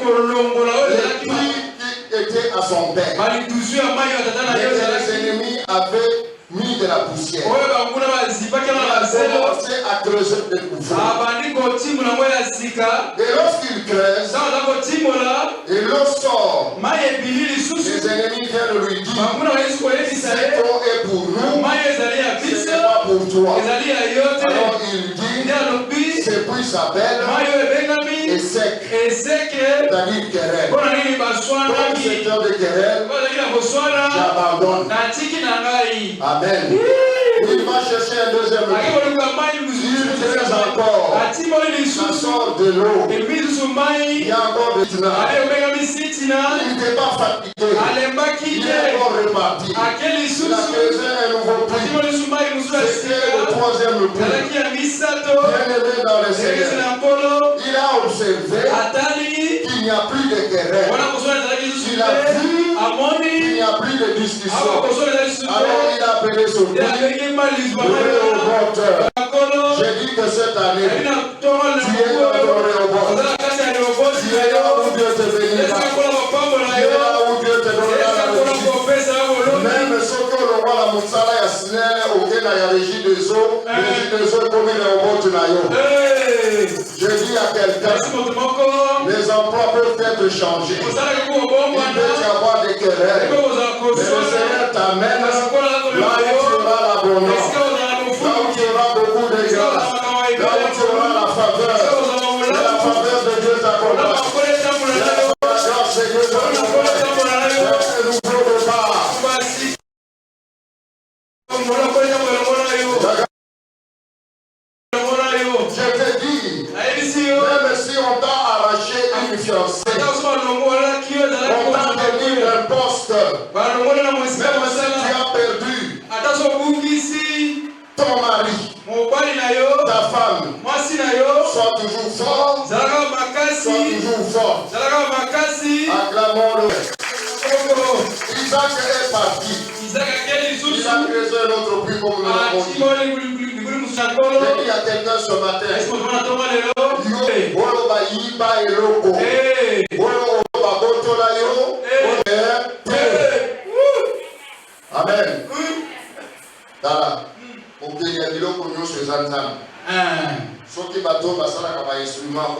Speaker 3: prix qui étaient à son père. Les ennemis avaient mis de la poussière. Il a commencé à creuser des couverts. Et lorsqu'il creuse, et l'eau sort, les ennemis viennent lui dire, cette eau est pour nous, ce n'est pas pour toi. Alors il dit, ce puits s'appelle Essek, c'est-à-dire querelle. Comme secteur de querelle, j'abandonne. Amen. Il va chercher un deuxième puits. Il creuse encore. Ça sort de l'eau. Il y a encore des tunnels. Il n'était pas fatigué. Il est encore reparti. Il a creusé un nouveau puits. C'était le troisième puits. Bien aimé dans le Seigneur. Il a observé qu'il n'y a plus de querelle. Il a vu qu'il n'y a plus de discussion. Alors il a appelé son puits. J'ai dit que cette année, tu es dans ton réobot. Tu es là où Dieu te bénira. Tu es là où Dieu te donnera la réussite. Même ce que le roi la Moussala a signé au Kenya, il y a régie des eaux. Régie des eaux comme il est au bon tunayo. Je dis à quelqu'un, les emplois peuvent être changés. Il peut y avoir des querelles. Mais le Amen. Là où tu auras l'abondance. Là où tu auras beaucoup de grâce. Là où tu auras la faveur. Et la faveur de Dieu t'accompagne. La grâce de Dieu t'accompagne. C'est un nouveau départ. Je te dis, même si on t'a arraché une fiancée, on t'a donné un poste, même si tu as perdu ton mari, ta femme, sois toujours fort, sois toujours fort. Acclamons-le. Isaac est parti. Il a créé un autre puits comme nous l'avons dit. Il y a quelqu'un ce matin. Amen. Dala. Ok, il y a des gens qui ont chez Zanzam. Ceux qui battent, ça va être instrument.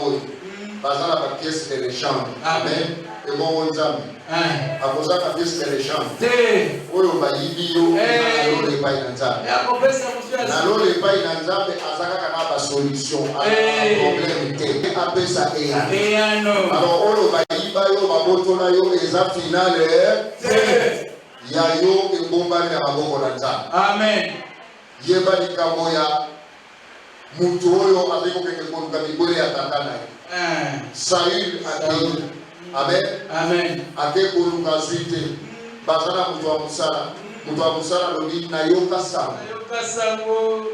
Speaker 3: Bazar la pièce de l'échange. Amen. Et bon, on a la pièce de l'échange. On va y vivre. On va y solution à problème. Après ça, alors, on va y amen. Yeba ni kamoya mutu oyo aziko keke konuka mibole ya tatana. Saül ake. Amen. Amen. Ake konuka zuite. Bazana mutu wa musala lobi na yoka sama.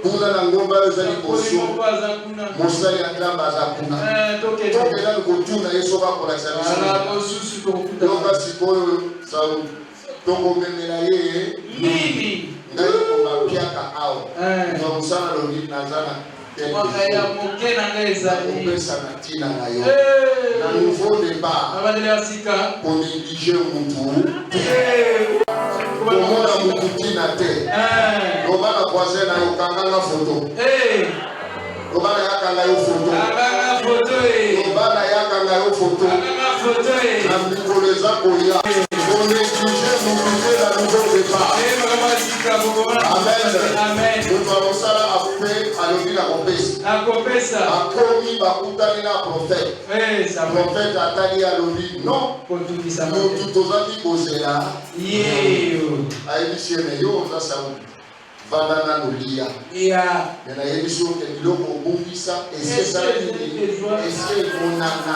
Speaker 3: Kuna na ngomba yo zali kosyo. Musali akila bazakuna. Toke na kutuna yeso ba kola sali. Yoka sikoyo Saül. Tongo memela ye. Nini. Ngai ko mapiaka ao. Kwa musala lobi nazana. Pesa na tina na yo. Na nouveau départ. Pour négliger mutu. Komona mutu tina te. Lobana croiser na yo kanganga photo. Lobana yakanga yo photo. Lobana yakanga yo photo. Na mikolo eza koya. Pour négliger mutu te na nouveau départ. Amen. Amen. Mutu amosala afupe alobi na kopesa. Akomi bakutani na prophète. Prophète atali alobi non. Mutu tozaki kozela. Ayebisi ene yo oza Sauli. Vanda na nolia. Mena ayebisi oke biloko obungisa esesali esi emonana.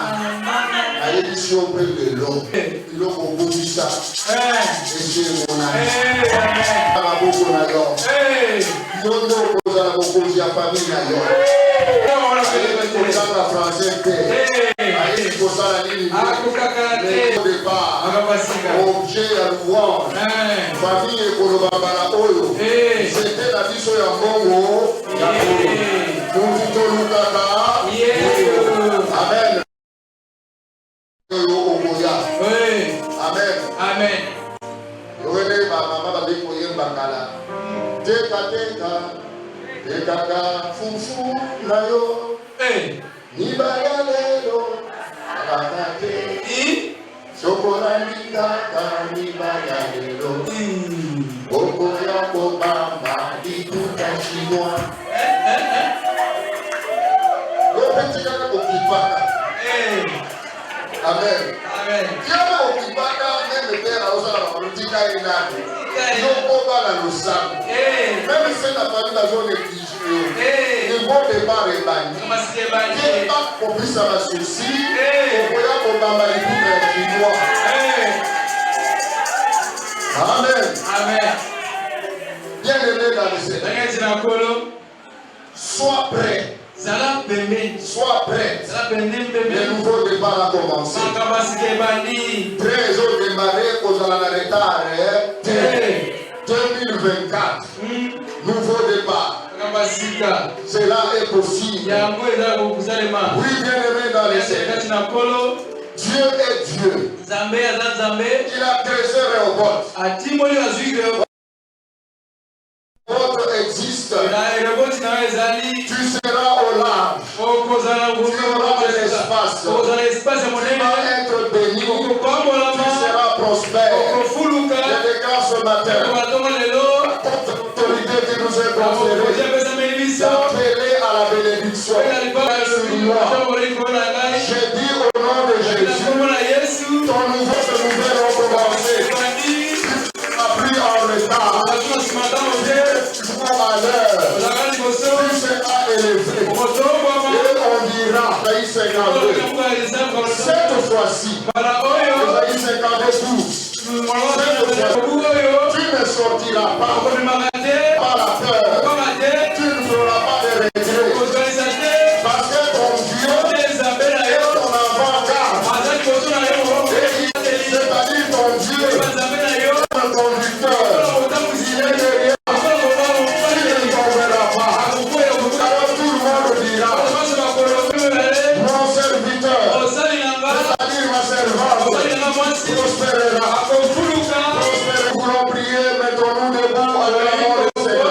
Speaker 3: Ayebisi ope lelo. Biloko obungisa esi emonana. Maboko na yo. Yondo kozala bokonzi ya famille na yo. Ayebisi kozala français te. Ayebisi kozala nini te. Au départ, objet ya louange. Famille ekoloba bala oyo. C'était la biso ya mbongo ya kolo. Mutu tolukaka. Amen. Amen. Amen. Yowele ba mama ba biko yemba kala. Teka fufu na yo. Nibaya lelo. Akate. Chokolani kaka nibaya lelo. Oko ya kobamba dikuta chinois. Lopeti kaka kokipaka. Amen. Amen. Kiama okipaka meme pera osala balutika inani. Yoko bala losamu. Même si la famille a zone négligée. Le bon départ est banni. Qui pas pour plus à la souci. Au moyen pour bamba les coups chinois. Amen. Amen. Bien aimé dans le Seigneur. Sois prêt. Sois prêt. Le nouveau départ a commencé. Très au démarré aux à la retard. 2024. Nouveau départ. Cela est possible. Oui, bien aimé dans le Seigneur. Dieu est Dieu. Il a créé Rehoboth. Votre existe. Tu seras au large. Tu auras de l'espace. Tu vas être béni. Tu seras prospère. Les gars ce matin. Appelé à la bénédiction. J'ai dit au nom de Jésus, ton nouveau recommencer. Tu n'as plus en retard. Tu vas à l'heure. Tu seras élevé. Et on dira, Isaïe 52, cette fois-ci, Isaïe 52, tu ne sortiras pas par la peur. Tu ne feras pas de regret. Parce que ton Dieu est ton avant-garde. C'est-à-dire ton Dieu est ton conducteur. Il est derrière. Tu ne tomberas pas. Alors tout le monde dira, mon serviteur, c'est-à-dire ma servante, prospérera. Nous voulons prier, mettons-nous debout avec l'amour du Seigneur.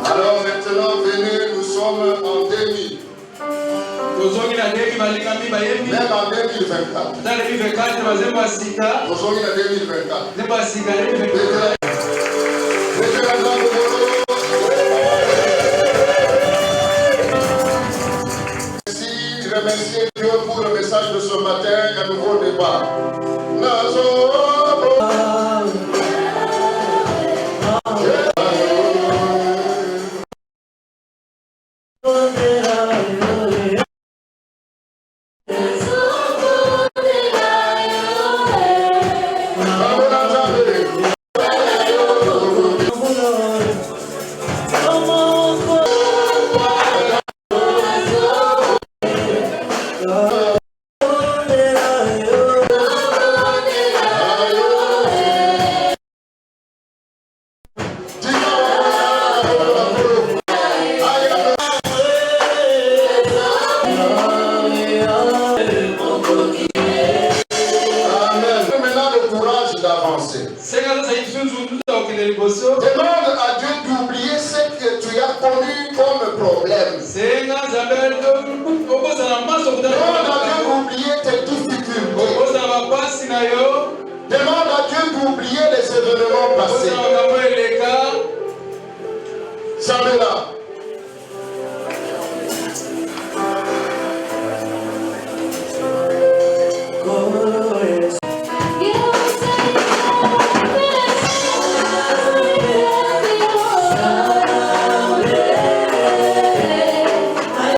Speaker 3: Alors maintenant, venez, nous sommes en 2000. Même en 2024. Nous sommes en 2024. Remercier Dieu pour le message de ce matin, un nouveau débat. Demande à Dieu d'oublier ce que tu as connu comme problème. Demande à Dieu d'oublier tes difficultés. Demande à Dieu d'oublier les événements passés.